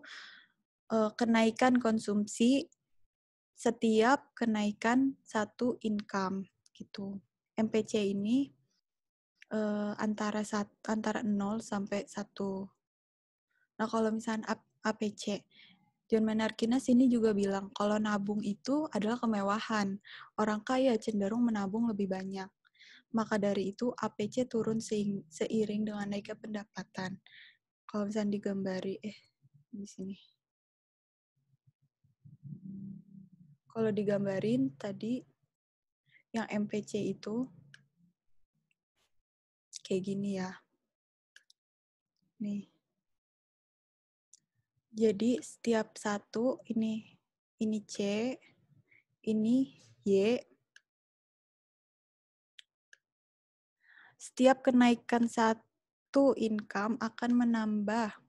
A: kenaikan konsumsi setiap kenaikan satu income gitu. MPC ini antara 0 sampai 1. Nah, kalau misalnya APC, John Maynard Keynes ini juga bilang kalau nabung itu adalah kemewahan. Orang kaya cenderung menabung lebih banyak. Maka dari itu APC turun seiring dengan naiknya pendapatan. Kalau misalnya digambari, di sini. Kalau digambarin tadi, yang MPC itu kayak gini ya. Nih. Jadi setiap satu, ini C, ini Y. Setiap kenaikan satu income akan menambah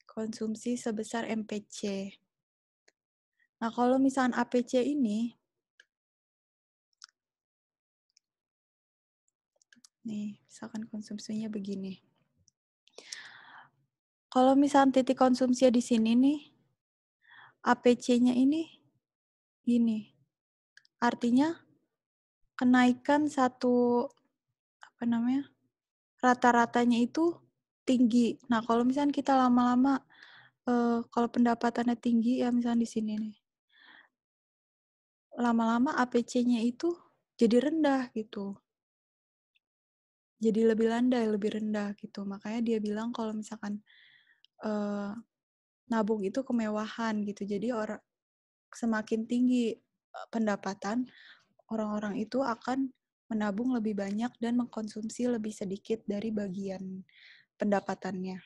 A: konsumsi sebesar MPC. Nah, kalau misalnya APC ini, nih, misalkan konsumsinya begini. Kalau misalnya titik konsumsinya di sini nih, APC-nya ini gini. Artinya kenaikan rata-ratanya itu tinggi. Nah, kalau misalnya kita lama-lama, kalau pendapatannya tinggi, ya misalnya di sini nih, lama-lama APC-nya itu jadi rendah gitu. Jadi lebih landai, lebih rendah gitu. Makanya dia bilang kalau misalkan nabung itu kemewahan gitu. Jadi semakin tinggi pendapatan, orang-orang itu akan menabung lebih banyak dan mengkonsumsi lebih sedikit dari bagian pendapatannya.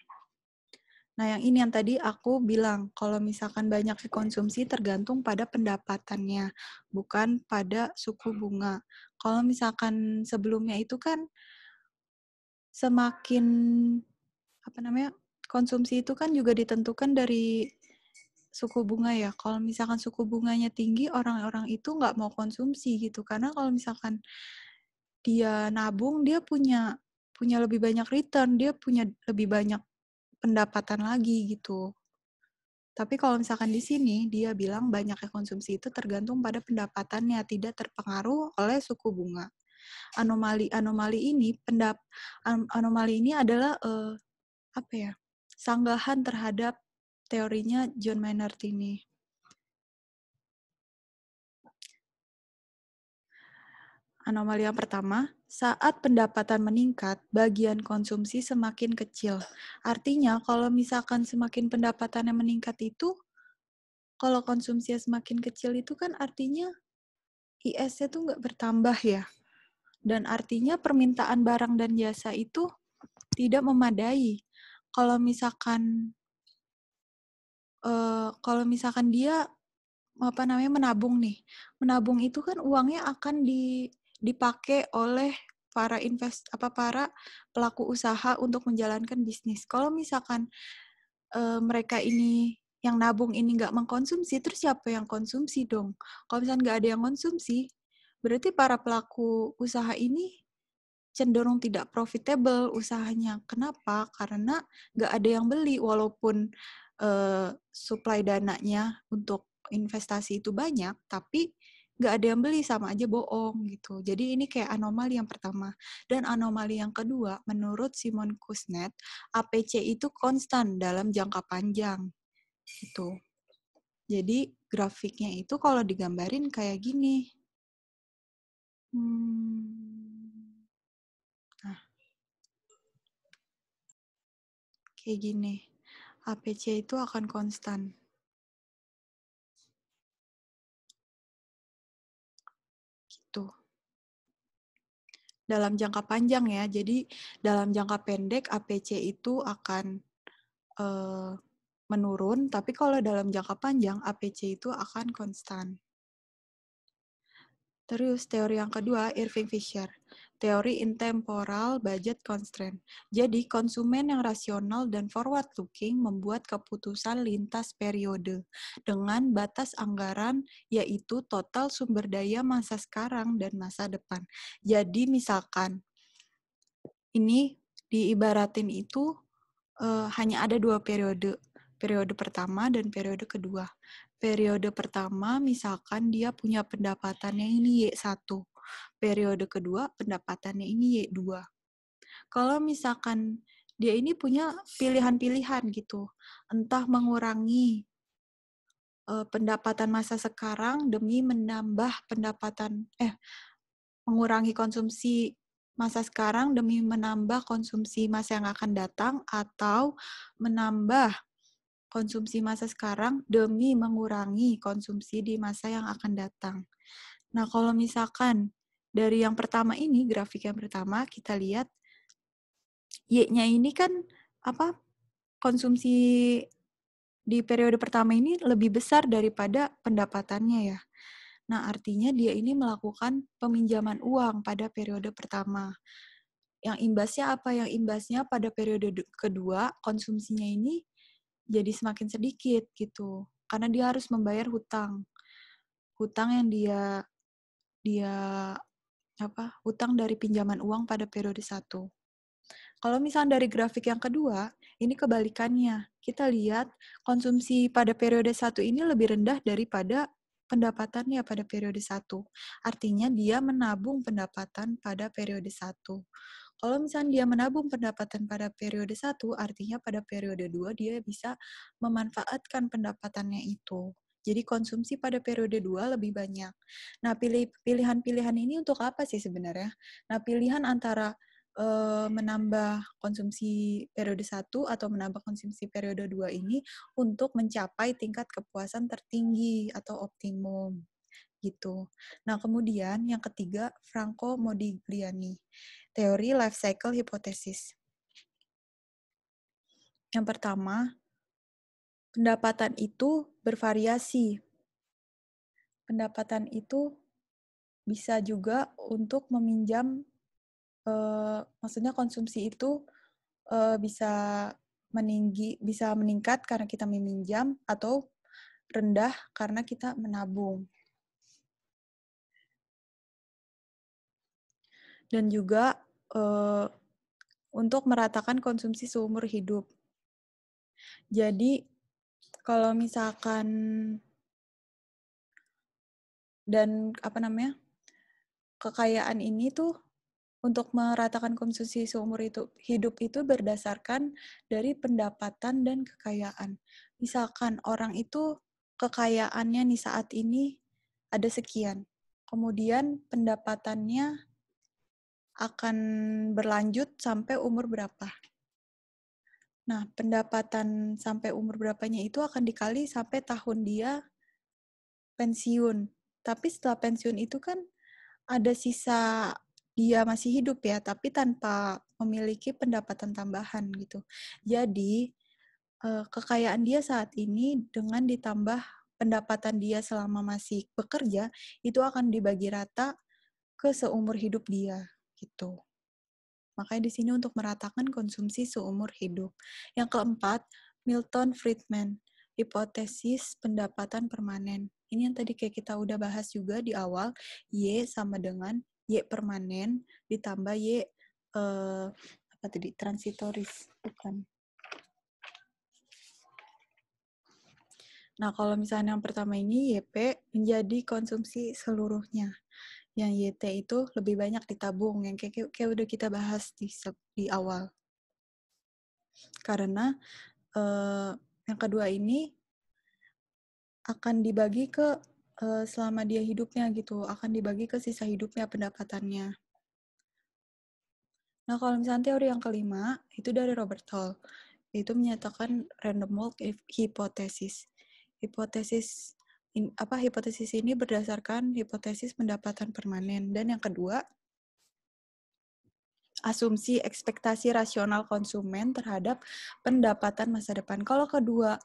A: Nah, yang ini yang tadi aku bilang, kalau misalkan banyak dikonsumsi tergantung pada pendapatannya, bukan pada suku bunga. Kalau misalkan sebelumnya itu kan semakin konsumsi itu kan juga ditentukan dari suku bunga ya. Kalau misalkan suku bunganya tinggi, orang-orang itu nggak mau konsumsi gitu. Karena kalau misalkan dia nabung, dia punya lebih banyak return, dia punya lebih banyak pendapatan lagi gitu. Tapi kalau misalkan di sini, dia bilang banyaknya konsumsi itu tergantung pada pendapatannya, tidak terpengaruh oleh suku bunga. Anomali ini adalah apa ya? Sanggahan terhadap teorinya John Maynard ini. Anomali yang pertama, saat pendapatan meningkat, bagian konsumsi semakin kecil. Artinya, kalau misalkan semakin pendapatannya meningkat itu, kalau konsumsinya semakin kecil itu kan artinya IS-nya tuh nggak bertambah ya. Dan artinya permintaan barang dan jasa itu tidak memadai. Kalau misalkan dia menabung nih. Menabung itu kan uangnya akan dipakai oleh para para pelaku usaha untuk menjalankan bisnis. Kalau misalkan mereka ini yang nabung ini nggak mengkonsumsi, terus siapa yang konsumsi dong? Kalau misalkan nggak ada yang konsumsi, berarti para pelaku usaha ini cenderung tidak profitable usahanya. Kenapa? Karena nggak ada yang beli, walaupun supply dananya untuk investasi itu banyak, tapi nggak ada yang beli, sama aja bohong gitu. Jadi ini kayak anomali yang pertama. Dan anomali yang kedua, menurut Simon Kuznets, APC itu konstan dalam jangka panjang. Gitu. Jadi grafiknya itu kalau digambarin kayak gini. Nah, kayak gini. APC itu akan konstan. Gitu. Dalam jangka panjang ya. Jadi dalam jangka pendek APC itu akan menurun, tapi kalau dalam jangka panjang APC itu akan konstan. Terus teori yang kedua, Irving Fisher. Teori intemporal budget constraint. Jadi konsumen yang rasional dan forward looking membuat keputusan lintas periode dengan batas anggaran yaitu total sumber daya masa sekarang dan masa depan. Jadi misalkan ini diibaratin itu hanya ada 2 periode. Periode pertama dan periode kedua. Periode pertama misalkan dia punya pendapatannya ini Y1. Periode kedua pendapatannya ini Y2. Kalau misalkan dia ini punya pilihan-pilihan gitu. Entah mengurangi pendapatan masa sekarang demi menambah mengurangi konsumsi masa sekarang demi menambah konsumsi masa yang akan datang, atau menambah konsumsi masa sekarang demi mengurangi konsumsi di masa yang akan datang. Nah, kalau misalkan dari yang pertama ini, grafik yang pertama, kita lihat Y-nya ini kan konsumsi di periode pertama ini lebih besar daripada pendapatannya ya. Nah, artinya dia ini melakukan peminjaman uang pada periode pertama. Yang imbasnya apa? Yang imbasnya pada periode kedua, konsumsinya ini jadi semakin sedikit gitu. Karena dia harus membayar hutang. Hutang yang hutang dari pinjaman uang pada periode 1. Kalau misalnya dari grafik yang kedua, ini kebalikannya. Kita lihat konsumsi pada periode 1 ini lebih rendah daripada pendapatannya pada periode 1. Artinya dia menabung pendapatan pada periode 1. Kalau misalnya dia menabung pendapatan pada periode 1, artinya pada periode 2 dia bisa memanfaatkan pendapatannya itu. Jadi konsumsi pada periode 2 lebih banyak. Nah, pilihan-pilihan ini untuk apa sih sebenarnya? Nah, pilihan antara menambah konsumsi periode 1 atau menambah konsumsi periode 2 ini untuk mencapai tingkat kepuasan tertinggi atau optimum gitu. Nah, kemudian yang ketiga, Franco Modigliani, teori life cycle hypothesis. Yang pertama, pendapatan itu bervariasi. Pendapatan itu bisa juga untuk meminjam, maksudnya konsumsi itu bisa meningkat karena kita meminjam, atau rendah karena kita menabung. Dan juga untuk meratakan konsumsi seumur hidup. Jadi Kalau misalkan dan kekayaan ini tuh untuk meratakan konsumsi seumur hidup itu berdasarkan dari pendapatan dan kekayaan. Misalkan orang itu kekayaannya nih saat ini ada sekian. Kemudian pendapatannya akan berlanjut sampai umur berapa. Nah, pendapatan sampai umur berapanya itu akan dikali sampai tahun dia pensiun. Tapi setelah pensiun itu kan ada sisa dia masih hidup ya, tapi tanpa memiliki pendapatan tambahan gitu. Jadi, kekayaan dia saat ini dengan ditambah pendapatan dia selama masih bekerja, itu akan dibagi rata ke seumur hidup dia gitu. Makanya di sini untuk meratakan konsumsi seumur hidup. Yang keempat, Milton Friedman, hipotesis pendapatan permanen. Ini yang tadi kayak kita udah bahas juga di awal, Y sama dengan Y permanen ditambah Y transitoris, bukan. Nah, kalau misalnya yang pertama ini YP menjadi konsumsi seluruhnya. Yang YT itu lebih banyak ditabung, yang kayak udah kita bahas di awal. Karena yang kedua ini akan dibagi ke selama dia hidupnya gitu, akan dibagi ke sisa hidupnya pendapatannya. Nah, kalau misalnya teori yang kelima, itu dari Robert Hall. Itu menyatakan random walk hypothesis. Hipotesis ini berdasarkan hipotesis pendapatan permanen. Dan yang kedua, asumsi ekspektasi rasional konsumen terhadap pendapatan masa depan. Kalau kedua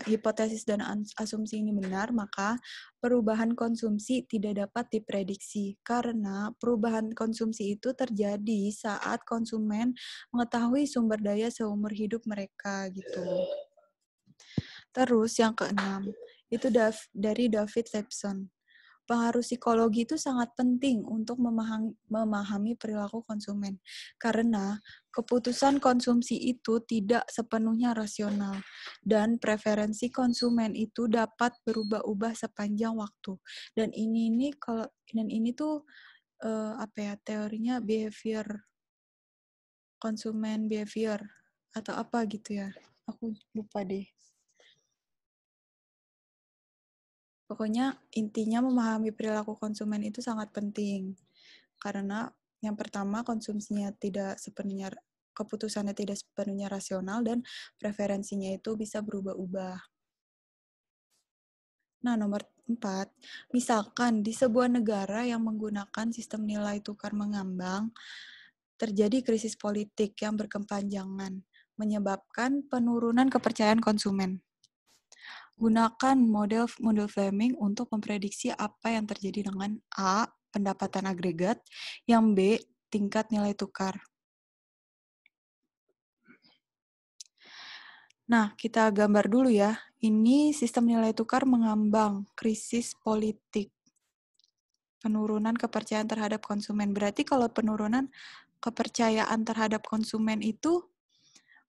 A: hipotesis dan asumsi ini benar, maka perubahan konsumsi tidak dapat diprediksi karena perubahan konsumsi itu terjadi saat konsumen mengetahui sumber daya seumur hidup mereka gitu. Terus yang keenam, itu dari David Lepson. Pengaruh psikologi itu sangat penting untuk memahami perilaku konsumen. Karena keputusan konsumsi itu tidak sepenuhnya rasional. Dan preferensi konsumen itu dapat berubah-ubah sepanjang waktu. Dan ini tuh teorinya behavior, konsumen behavior atau apa gitu ya. Aku lupa deh. Pokoknya intinya memahami perilaku konsumen itu sangat penting. Karena yang pertama keputusannya tidak sepenuhnya rasional dan preferensinya itu bisa berubah-ubah. Nah, nomor 4, misalkan di sebuah negara yang menggunakan sistem nilai tukar mengambang, terjadi krisis politik yang berkepanjangan, menyebabkan penurunan kepercayaan konsumen. Gunakan model Fleming untuk memprediksi apa yang terjadi dengan A, pendapatan agregat, yang B, tingkat nilai tukar. Nah, kita gambar dulu ya. Ini sistem nilai tukar mengambang, krisis politik, penurunan kepercayaan terhadap konsumen. Berarti kalau penurunan kepercayaan terhadap konsumen itu,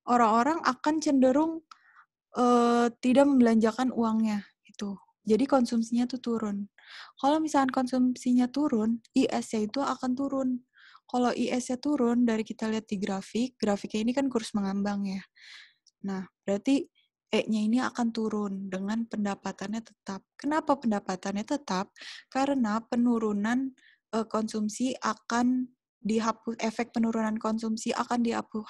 A: orang-orang akan cenderung tidak membelanjakan uangnya gitu. Jadi konsumsinya tuh turun. Kalau misalkan konsumsinya turun, IS-nya itu akan turun. Kalau IS-nya turun, dari kita lihat di grafiknya ini kan kurs mengambang ya. Nah, berarti E-nya ini akan turun dengan pendapatannya tetap. Kenapa pendapatannya tetap? Karena penurunan konsumsi akan efek penurunan konsumsi akan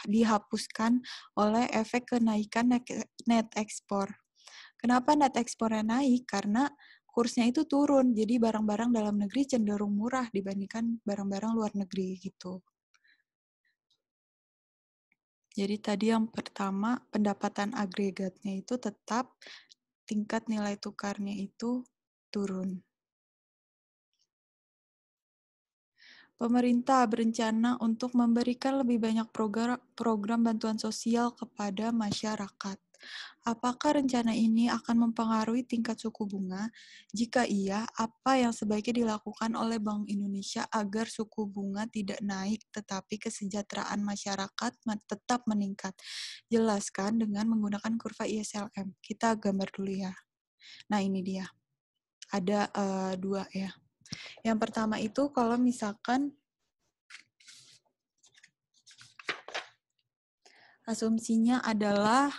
A: dihapuskan oleh efek kenaikan net ekspor. Kenapa net ekspornya naik? Karena kursnya itu turun, jadi barang-barang dalam negeri cenderung murah dibandingkan barang-barang luar negeri gitu. Jadi tadi yang pertama, pendapatan agregatnya itu tetap, tingkat nilai tukarnya itu turun. Pemerintah berencana untuk memberikan lebih banyak program bantuan sosial kepada masyarakat. Apakah rencana ini akan mempengaruhi tingkat suku bunga? Jika iya, apa yang sebaiknya dilakukan oleh Bank Indonesia agar suku bunga tidak naik tetapi kesejahteraan masyarakat tetap meningkat? Jelaskan dengan menggunakan kurva ISLM. Kita gambar dulu ya. Nah, ini dia. Ada dua ya. Yang pertama itu kalau misalkan asumsinya adalah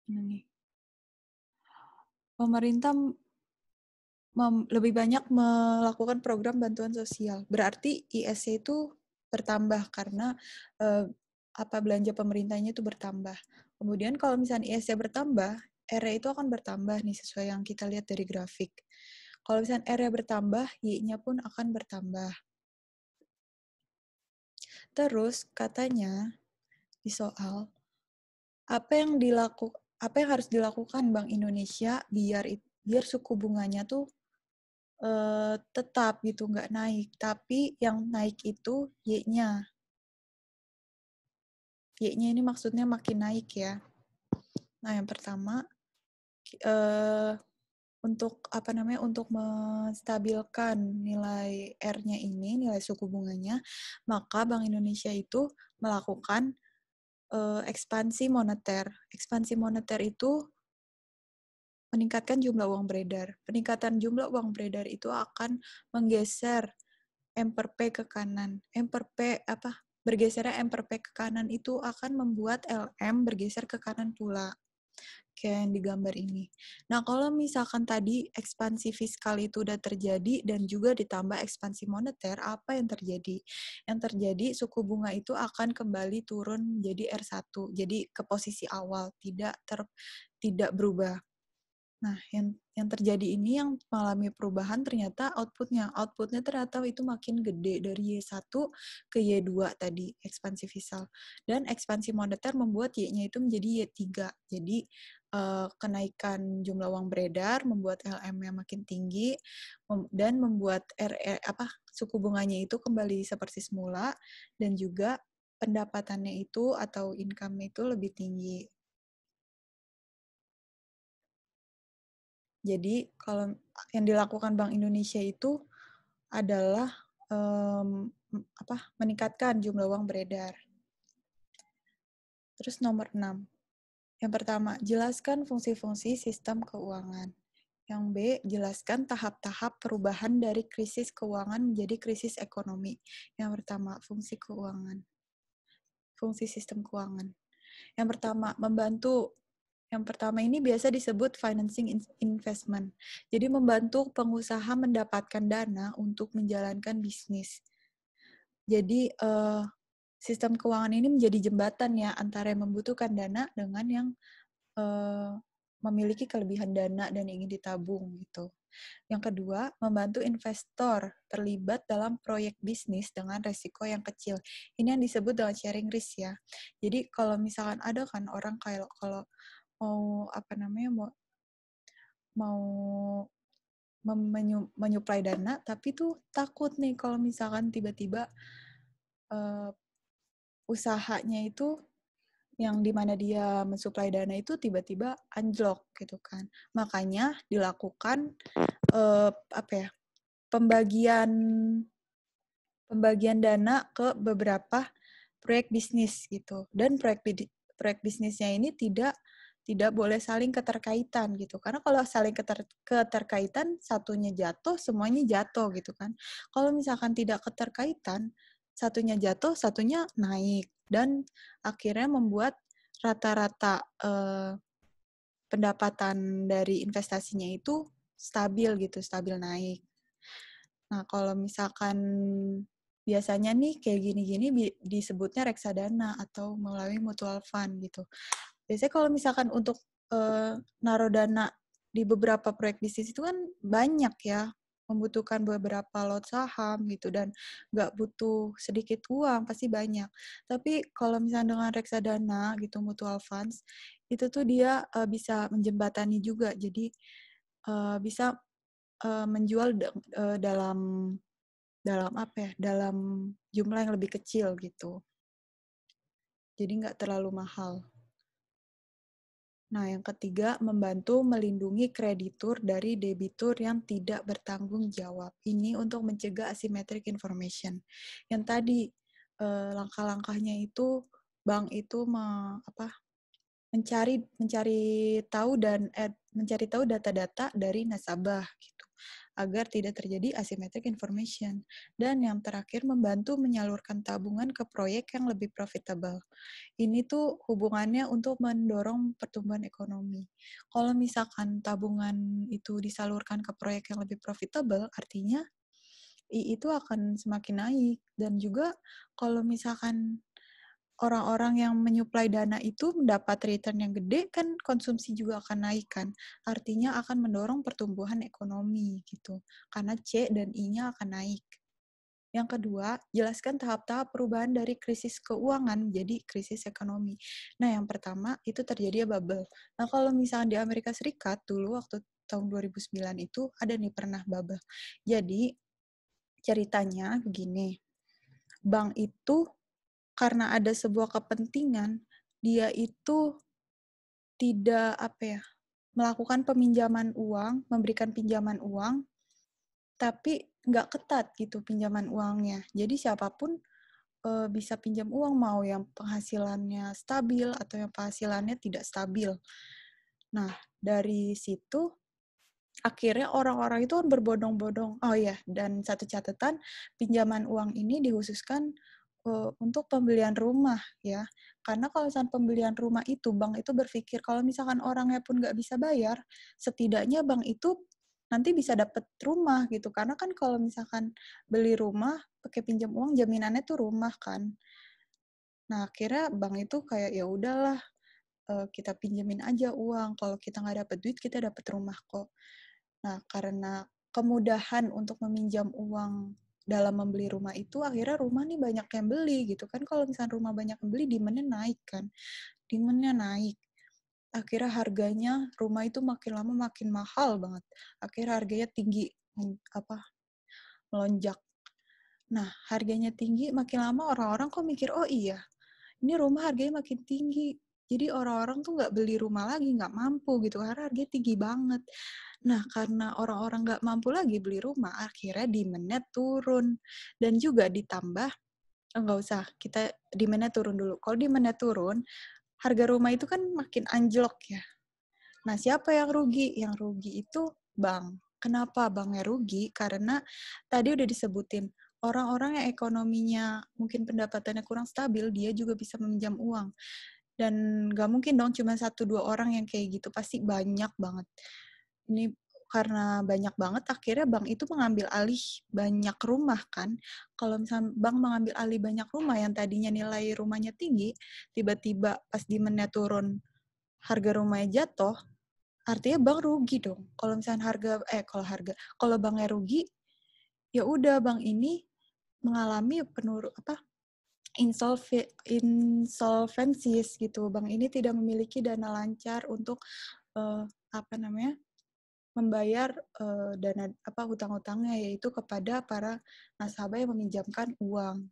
A: ini, pemerintah lebih banyak melakukan program bantuan sosial. Berarti ISC itu bertambah karena belanja pemerintahnya itu bertambah. Kemudian kalau misalnya ISC bertambah, R itu akan bertambah nih sesuai yang kita lihat dari grafik. Kalau misalnya R bertambah, Y-nya pun akan bertambah. Terus katanya di soal apa yang harus dilakukan Bank Indonesia biar suku bunganya tuh tetap gitu, nggak naik. Tapi yang naik itu Y-nya. Y-nya ini maksudnya makin naik ya. Nah, yang pertama, untuk menstabilkan nilai R-nya ini, nilai suku bunganya, maka Bank Indonesia itu melakukan ekspansi moneter. Ekspansi moneter itu meningkatkan jumlah uang beredar. Peningkatan jumlah uang beredar itu akan menggeser M per P ke kanan. Bergesernya M per P ke kanan itu akan membuat LM bergeser ke kanan pula. Kayak yang digambar ini. Nah, kalau misalkan tadi ekspansi fiskal itu udah terjadi dan juga ditambah ekspansi moneter, apa yang terjadi? Yang terjadi suku bunga itu akan kembali turun menjadi R1. Jadi ke posisi awal, tidak berubah. Nah, yang terjadi ini yang mengalami perubahan ternyata outputnya ternyata itu makin gede dari Y1 ke Y2 tadi, ekspansi fiskal. Dan ekspansi moneter membuat Y-nya itu menjadi Y3. Jadi, kenaikan jumlah uang beredar membuat LM-nya makin tinggi dan membuat suku bunganya itu kembali seperti semula dan juga pendapatannya itu atau income itu lebih tinggi. Jadi kalau yang dilakukan Bank Indonesia itu adalah meningkatkan jumlah uang beredar. Terus nomor 6. Yang pertama, jelaskan fungsi-fungsi sistem keuangan. Yang B, jelaskan tahap-tahap perubahan dari krisis keuangan menjadi krisis ekonomi. Yang pertama, fungsi keuangan. Fungsi sistem keuangan. Yang pertama, membantu. Yang pertama ini biasa disebut financing investment. Jadi membantu pengusaha mendapatkan dana untuk menjalankan bisnis. Jadi sistem keuangan ini menjadi jembatan ya antara yang membutuhkan dana dengan yang memiliki kelebihan dana dan ingin ditabung gitu. Yang kedua, membantu investor terlibat dalam proyek bisnis dengan resiko yang kecil. Ini yang disebut dengan sharing risk ya. Jadi kalau misalkan ada kan orang kalau mau menyuplai dana tapi tuh takut nih kalau misalkan tiba-tiba usahanya itu yang dimana dia mensuplai dana itu tiba-tiba anjlok gitu kan. Makanya dilakukan pembagian dana ke beberapa proyek bisnis gitu. Dan proyek bisnisnya ini tidak boleh saling keterkaitan gitu. Karena kalau saling keterkaitan, satunya jatuh, semuanya jatuh gitu kan. Kalau misalkan tidak keterkaitan, satunya jatuh, satunya naik. Dan akhirnya membuat rata-rata pendapatan dari investasinya itu stabil gitu, stabil naik. Nah, kalau misalkan biasanya nih kayak gini-gini disebutnya reksadana atau melalui mutual fund gitu. Biasanya kalau misalkan untuk naruh dana di beberapa proyek bisnis itu kan banyak ya, membutuhkan beberapa lot saham gitu dan nggak butuh sedikit uang, pasti banyak. Tapi kalau misalnya dengan reksadana gitu, mutual funds, itu tuh dia bisa menjembatani juga. Jadi bisa menjual dalam jumlah yang lebih kecil gitu. Jadi nggak terlalu mahal. Nah, yang ketiga, membantu melindungi kreditur dari debitur yang tidak bertanggung jawab. Ini untuk mencegah asymmetric information. Yang tadi, langkah-langkahnya itu, bank itu mencari tahu data-data dari nasabah gitu agar tidak terjadi asymmetric information. Dan yang terakhir, membantu menyalurkan tabungan ke proyek yang lebih profitable. Ini tuh hubungannya untuk mendorong pertumbuhan ekonomi. Kalau misalkan tabungan itu disalurkan ke proyek yang lebih profitable, artinya I itu akan semakin naik. Dan juga kalau misalkan orang-orang yang menyuplai dana itu mendapat return yang gede, kan konsumsi juga akan naik kan. Artinya akan mendorong pertumbuhan ekonomi gitu. Karena C dan I-nya akan naik. Yang kedua, jelaskan tahap-tahap perubahan dari krisis keuangan menjadi krisis ekonomi. Nah, yang pertama itu terjadi bubble. Nah, kalau misalnya di Amerika Serikat dulu waktu tahun 2009 itu ada nih pernah bubble. Jadi, ceritanya begini. Bank itu karena ada sebuah kepentingan, dia itu tidak melakukan peminjaman uang, memberikan pinjaman uang, tapi nggak ketat gitu pinjaman uangnya. Jadi siapapun bisa pinjam uang, mau yang penghasilannya stabil atau yang penghasilannya tidak stabil. Nah, dari situ akhirnya orang-orang itu kan berbondong-bondong. Oh iya, dan satu catatan, pinjaman uang ini dikhususkan untuk pembelian rumah ya. Karena kalau misalkan pembelian rumah itu, bank itu berpikir kalau misalkan orangnya pun nggak bisa bayar, setidaknya bank itu nanti bisa dapat rumah gitu. Karena kan kalau misalkan beli rumah pakai pinjam uang, jaminannya tuh rumah kan. Nah, akhirnya bank itu kayak ya udahlah, kita pinjemin aja uang. Kalau kita nggak dapat duit, kita dapat rumah kok. Nah, karena kemudahan untuk meminjam uang dalam membeli rumah itu, akhirnya rumah nih banyak yang beli gitu kan. Kalau misalnya rumah banyak yang beli, demand-nya naik kan. Demand-nya naik. Akhirnya harganya rumah itu makin lama makin mahal banget. Akhirnya harganya tinggi, melonjak. Nah, harganya tinggi, makin lama orang-orang kok mikir, oh iya, ini rumah harganya makin tinggi. Jadi orang-orang tuh nggak beli rumah lagi, nggak mampu gitu, karena harganya tinggi banget. Nah, karena orang-orang nggak mampu lagi beli rumah, akhirnya demand-nya turun. Dan juga ditambah, nggak usah, kita demand-nya turun dulu. Kalau demand-nya turun, harga rumah itu kan makin anjlok ya. Nah, siapa yang rugi? Yang rugi itu bank. Kenapa banknya rugi? Karena tadi udah disebutin, orang-orang yang ekonominya mungkin pendapatannya kurang stabil, dia juga bisa meminjam uang. Dan nggak mungkin dong cuma 1-2 orang yang kayak gitu, pasti banyak banget. Ini karena banyak banget, akhirnya bank itu mengambil alih banyak rumah kan. Kalau misalnya bank mengambil alih banyak rumah yang tadinya nilai rumahnya tinggi, tiba-tiba pas demand-nya turun, harga rumahnya jatuh, artinya bank rugi dong. Kalau misalnya kalau banknya rugi, ya udah bank ini mengalami insolvencies gitu. Bank ini tidak memiliki dana lancar untuk uh, membayar hutang-hutangnya, yaitu kepada para nasabah yang meminjamkan uang.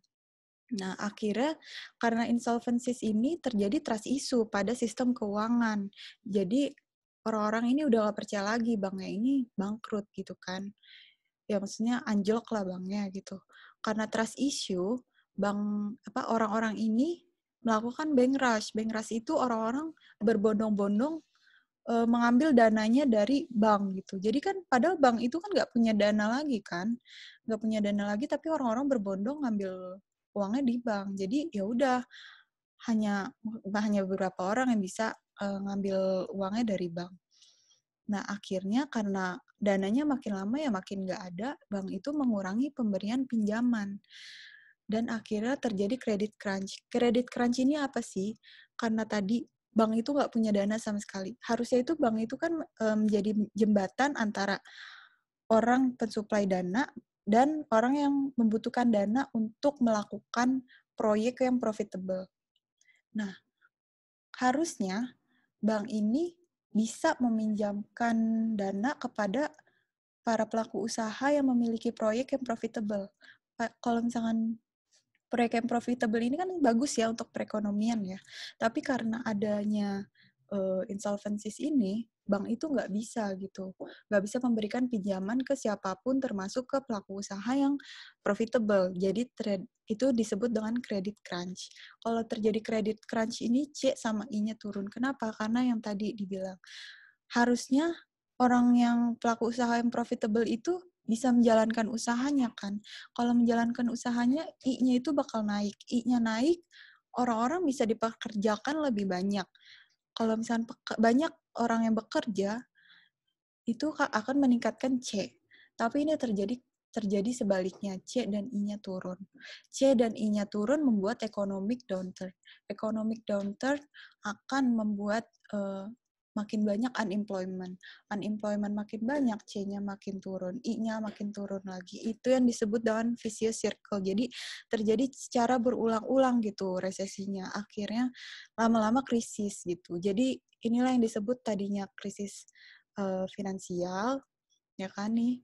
A: Nah, akhirnya karena insolvencies ini terjadi trust issue pada sistem keuangan. Jadi orang-orang ini udah gak percaya lagi banknya ini bangkrut gitu kan. Ya maksudnya anjlok lah banknya gitu. Karena trust issue, orang-orang ini melakukan bank rush. Bank rush itu orang-orang berbondong-bondong mengambil dananya dari bank gitu. Jadi kan padahal bank itu kan nggak punya dana lagi kan, nggak punya dana lagi, tapi orang-orang berbondong ngambil uangnya di bank. Jadi ya udah hanya beberapa orang yang bisa ngambil uangnya dari bank. Nah akhirnya karena dananya makin lama ya makin nggak ada, bank itu mengurangi pemberian pinjaman. Dan akhirnya terjadi credit crunch. Credit crunch ini apa sih? Karena tadi bank itu nggak punya dana sama sekali. Harusnya itu bank itu kan menjadi jembatan antara orang pensuplai dana dan orang yang membutuhkan dana untuk melakukan proyek yang profitable. Nah, harusnya bank ini bisa meminjamkan dana kepada para pelaku usaha yang memiliki proyek yang profitable. Kalau misalkan proyek yang profitable ini kan bagus ya untuk perekonomian ya. Tapi karena adanya insolvencies ini, bank itu nggak bisa gitu, nggak bisa memberikan pinjaman ke siapapun termasuk ke pelaku usaha yang profitable. Jadi itu disebut dengan credit crunch. Kalau terjadi credit crunch ini C sama I-nya turun. Kenapa? Karena yang tadi dibilang, harusnya orang yang pelaku usaha yang profitable itu bisa menjalankan usahanya kan. Kalau menjalankan usahanya, I-nya itu bakal naik. I-nya naik, orang-orang bisa dipekerjakan lebih banyak. Kalau misalnya banyak orang yang bekerja, itu akan meningkatkan C. Tapi ini terjadi sebaliknya, C dan I-nya turun. C dan I-nya turun membuat economic downturn. Economic downturn akan membuat makin banyak unemployment. Unemployment makin banyak, C-nya makin turun, I-nya makin turun lagi. Itu yang disebut dengan vicious circle. Jadi terjadi secara berulang-ulang gitu resesinya. Akhirnya lama-lama krisis gitu. Jadi inilah yang disebut tadinya krisis finansial, ya kan nih,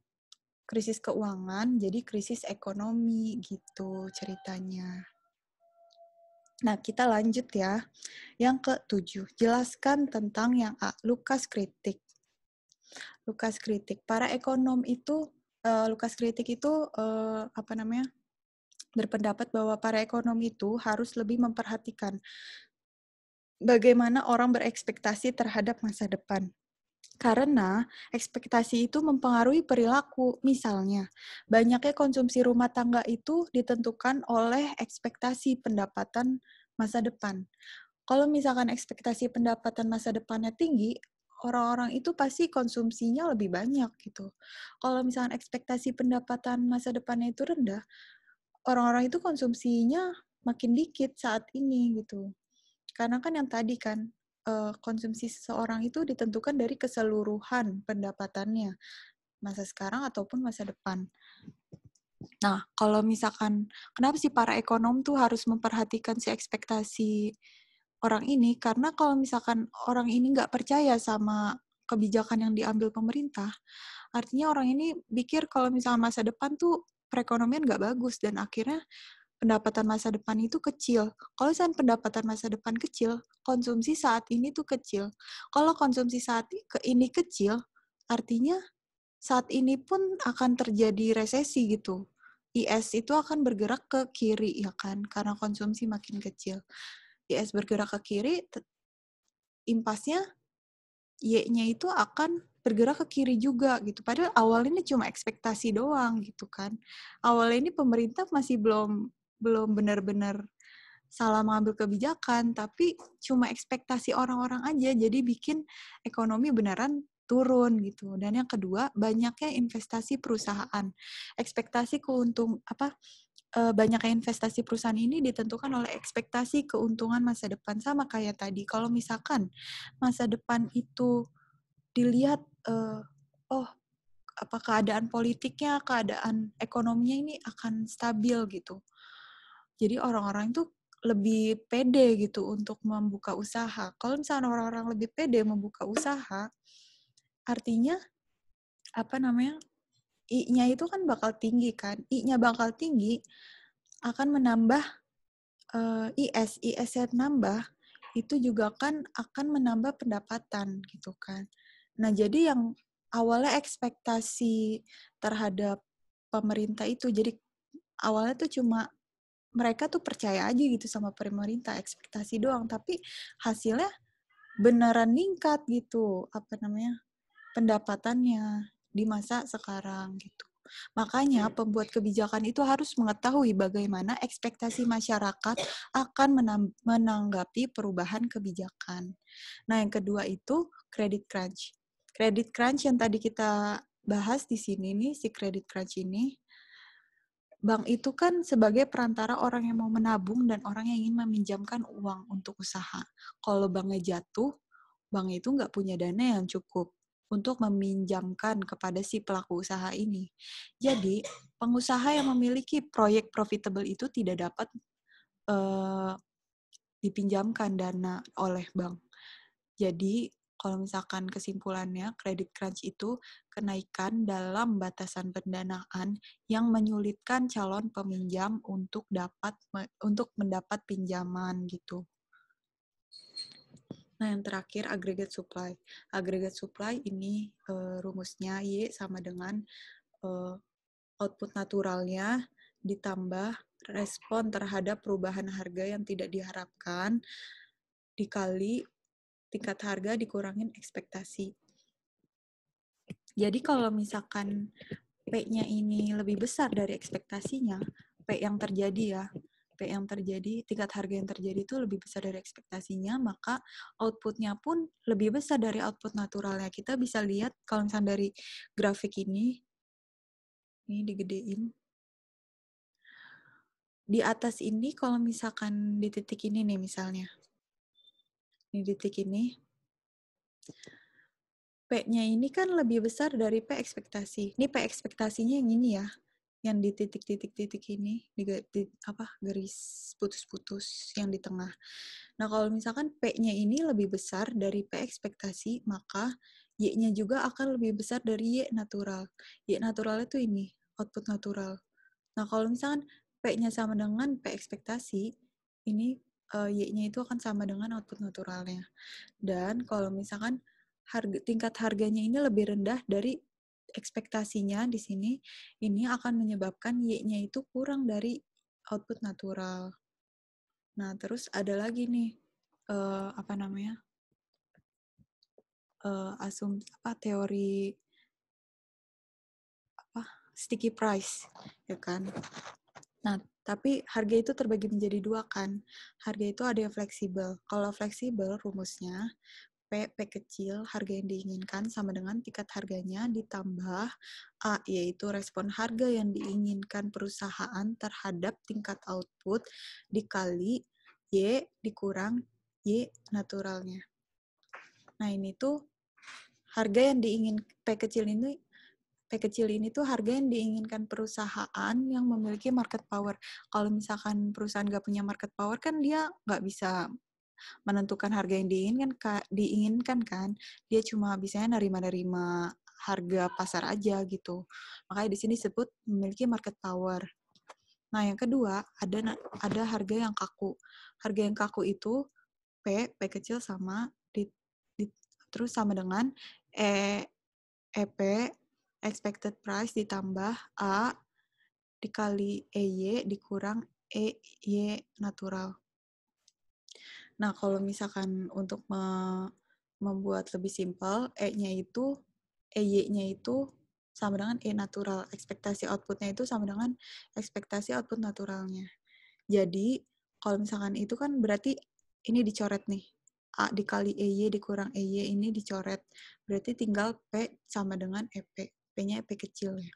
A: krisis keuangan, jadi krisis ekonomi gitu ceritanya. Nah, kita lanjut ya. Yang ke-7, jelaskan tentang yang A, Lukas kritik. Lukas kritik. Para ekonom itu, Lukas kritik itu, berpendapat bahwa para ekonom itu harus lebih memperhatikan bagaimana orang berekspektasi terhadap masa depan. Karena ekspektasi itu mempengaruhi perilaku. Misalnya, banyaknya konsumsi rumah tangga itu ditentukan oleh ekspektasi pendapatan masa depan. Kalau misalkan ekspektasi pendapatan masa depannya tinggi, orang-orang itu pasti konsumsinya lebih banyak gitu. Kalau misalkan ekspektasi pendapatan masa depannya itu rendah, orang-orang itu konsumsinya makin dikit saat ini gitu. Karena kan yang tadi kan, konsumsi seseorang itu ditentukan dari keseluruhan pendapatannya, masa sekarang ataupun masa depan. Nah, kalau misalkan, kenapa sih para ekonom tuh harus memperhatikan si ekspektasi orang ini? Karena kalau misalkan orang ini nggak percaya sama kebijakan yang diambil pemerintah, artinya orang ini pikir kalau misalnya masa depan tuh perekonomian nggak bagus, dan akhirnya pendapatan masa depan itu kecil. Kalau misalnya pendapatan masa depan kecil, konsumsi saat ini tuh kecil. Kalau konsumsi saat ini kecil, artinya saat ini pun akan terjadi resesi gitu. IS itu akan bergerak ke kiri, ya kan? Karena konsumsi makin kecil. IS bergerak ke kiri, impasnya Y-nya itu akan bergerak ke kiri juga gitu. Padahal awalnya ini cuma ekspektasi doang gitu kan. Awalnya ini pemerintah masih belum benar-benar salah mengambil kebijakan, tapi cuma ekspektasi orang-orang aja, jadi bikin ekonomi beneran turun gitu. Dan yang kedua, banyaknya investasi perusahaan. Ekspektasi banyaknya investasi perusahaan ini ditentukan oleh ekspektasi keuntungan masa depan. Sama kayak tadi, kalau misalkan masa depan itu dilihat, oh, apa keadaan politiknya, keadaan ekonominya ini akan stabil gitu. Jadi orang-orang itu lebih pede gitu untuk membuka usaha. Kalau misalnya orang-orang lebih pede membuka usaha, artinya I-nya itu kan bakal tinggi kan. I-nya bakal tinggi akan menambah IS. IS-nya nambah, itu juga kan akan menambah pendapatan gitu kan. Nah, jadi yang awalnya ekspektasi terhadap pemerintah itu, jadi awalnya tuh cuma mereka tuh percaya aja gitu sama pemerintah, ekspektasi doang, tapi hasilnya beneran ningkat gitu, pendapatannya di masa sekarang gitu. Makanya pembuat kebijakan itu harus mengetahui bagaimana ekspektasi masyarakat akan menanggapi perubahan kebijakan. Nah, yang kedua itu credit crunch. Credit crunch yang tadi kita bahas di sini nih, si credit crunch ini, bank itu kan sebagai perantara orang yang mau menabung dan orang yang ingin meminjamkan uang untuk usaha. Kalau banknya jatuh, bank itu nggak punya dana yang cukup untuk meminjamkan kepada si pelaku usaha ini. Jadi, pengusaha yang memiliki proyek profitable itu tidak dapat dipinjamkan dana oleh bank. Jadi, kalau misalkan kesimpulannya, credit crunch itu kenaikan dalam batasan pendanaan yang menyulitkan calon peminjam untuk mendapat pinjaman gitu. Nah, yang terakhir aggregate supply. Aggregate supply ini rumusnya Y sama dengan output naturalnya ditambah respon terhadap perubahan harga yang tidak diharapkan dikali tingkat harga dikurangin ekspektasi. Jadi kalau misalkan P-nya ini lebih besar dari ekspektasinya, P yang terjadi ya, P yang terjadi, tingkat harga yang terjadi itu lebih besar dari ekspektasinya, maka output-nya pun lebih besar dari output naturalnya. Kita bisa lihat kalau misalnya dari grafik ini digedein. Di atas ini kalau misalkan di titik ini nih misalnya, di titik ini, P-nya ini kan lebih besar dari P ekspektasi. Ini P ekspektasinya yang ini ya, yang di titik-titik-titik ini, di garis putus-putus yang di tengah. Nah, kalau misalkan P-nya ini lebih besar dari P ekspektasi, maka Y-nya juga akan lebih besar dari Y natural. Y natural itu ini, output natural. Nah, kalau misalkan P-nya sama dengan P ekspektasi, ini Y-nya itu akan sama dengan output naturalnya. Dan kalau misalkan tingkat harganya ini lebih rendah dari ekspektasinya di sini, ini akan menyebabkan Y-nya itu kurang dari output natural. Nah, terus ada lagi nih, teori sticky price, ya kan? Nah, tapi harga itu terbagi menjadi dua kan. Harga itu ada yang fleksibel. Kalau fleksibel rumusnya P kecil, harga yang diinginkan sama dengan tingkat harganya ditambah A, yaitu respon harga yang diinginkan perusahaan terhadap tingkat output dikali Y dikurang Y naturalnya. Nah, ini tuh harga yang P kecil ini tuh harga yang diinginkan perusahaan yang memiliki market power. Kalau misalkan perusahaan nggak punya market power kan dia nggak bisa menentukan harga yang diinginkan kan, dia cuma bisanya nerima harga pasar aja gitu. Makanya di sini disebut memiliki market power. Nah, yang kedua ada harga yang kaku. Harga yang kaku itu P kecil sama terus sama dengan EP expected price ditambah A dikali EY dikurang EY natural. Nah, kalau misalkan untuk membuat lebih simpel, EY-nya itu sama dengan E natural. Ekspektasi output-nya itu sama dengan ekspektasi output naturalnya. Jadi, kalau misalkan itu kan berarti ini dicoret nih. A dikali EY dikurang EY ini dicoret. Berarti tinggal P sama dengan EP. P-nya EP kecil ya.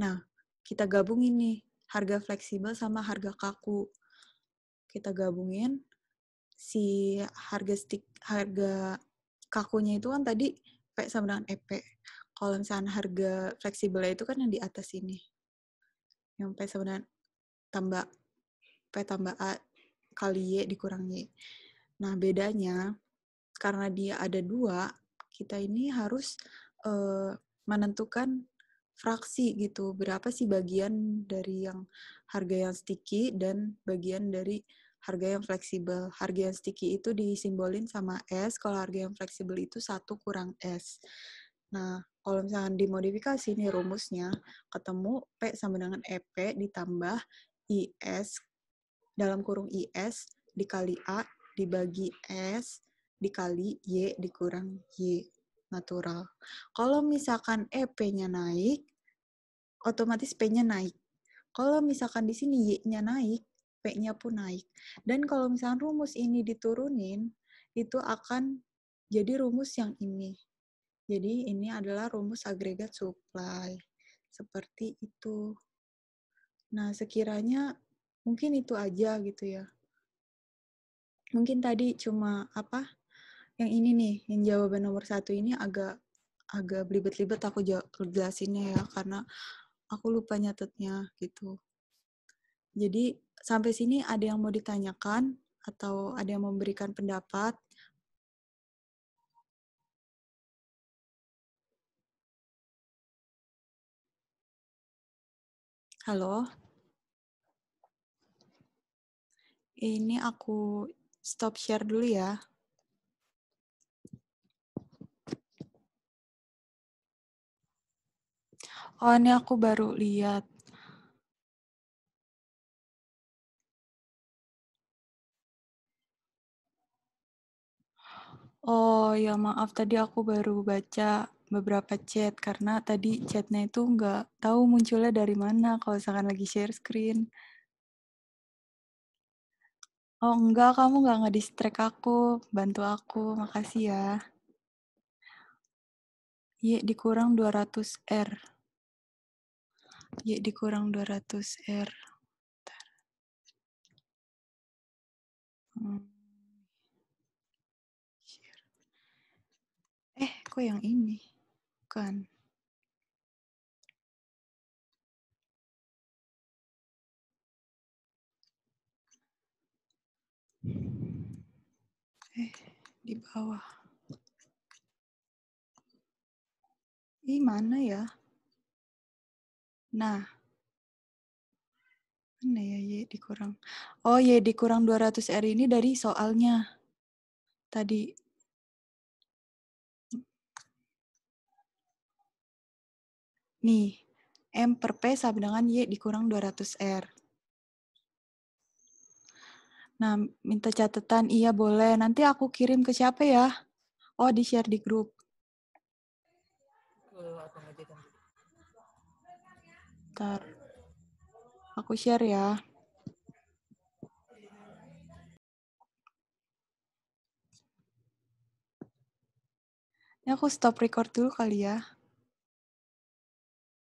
A: Nah, kita gabungin nih harga fleksibel sama harga kaku. Kita gabungin si harga kakunya itu kan tadi P sama dengan EP. Kalau misalnya harga fleksibelnya itu kan yang di atas ini. Yang P sama dengan P tambah A kali Y dikurang Y. Nah, bedanya karena dia ada dua, kita ini harus menentukan fraksi gitu. Berapa sih bagian dari yang harga yang sticky dan bagian dari harga yang fleksibel. Harga yang sticky itu disimbolin sama S, kalau harga yang fleksibel itu 1 kurang S. Nah, kalau misalkan dimodifikasi nih rumusnya, ketemu P sama dengan EP ditambah IS, dalam kurung IS dikali A dibagi S dikali Y dikurang Y natural. Kalau misalkan EP-nya naik, otomatis P-nya naik. Kalau misalkan di sini Y-nya naik, P-nya pun naik. Dan kalau misalkan rumus ini diturunin, itu akan jadi rumus yang ini. Jadi ini adalah rumus agregat supply. Seperti itu. Nah, sekiranya mungkin itu aja gitu ya. Mungkin tadi cuma yang ini nih, yang jawaban nomor 1 ini agak belibet-libet aku jelasinnya ya, karena aku lupa nyatetnya gitu. Jadi sampai sini ada yang mau ditanyakan atau ada yang memberikan pendapat? Halo? Ini aku stop share dulu ya. Oh, ini aku baru lihat. Oh, ya maaf tadi aku baru baca beberapa chat karena tadi chatnya itu nggak tahu munculnya dari mana kalau misalkan lagi share screen. Oh enggak, kamu nggak nge-distract aku, bantu aku, makasih ya. Y dikurang 200 R. Y dikurang 200 R. Bentar. Share. Kok yang ini? Bukan. Di bawah. Ih, mana ya? Nah. Mana ya Y dikurang? Oh, Y dikurang 200 R ini dari soalnya. Tadi. Nih. M per P sama dengan Y dikurang 200 R. Nah, minta catatan. Iya, boleh. Nanti aku kirim ke siapa ya? Oh, di-share di grup. Ntar. Aku share ya. Ini aku stop record dulu kali ya.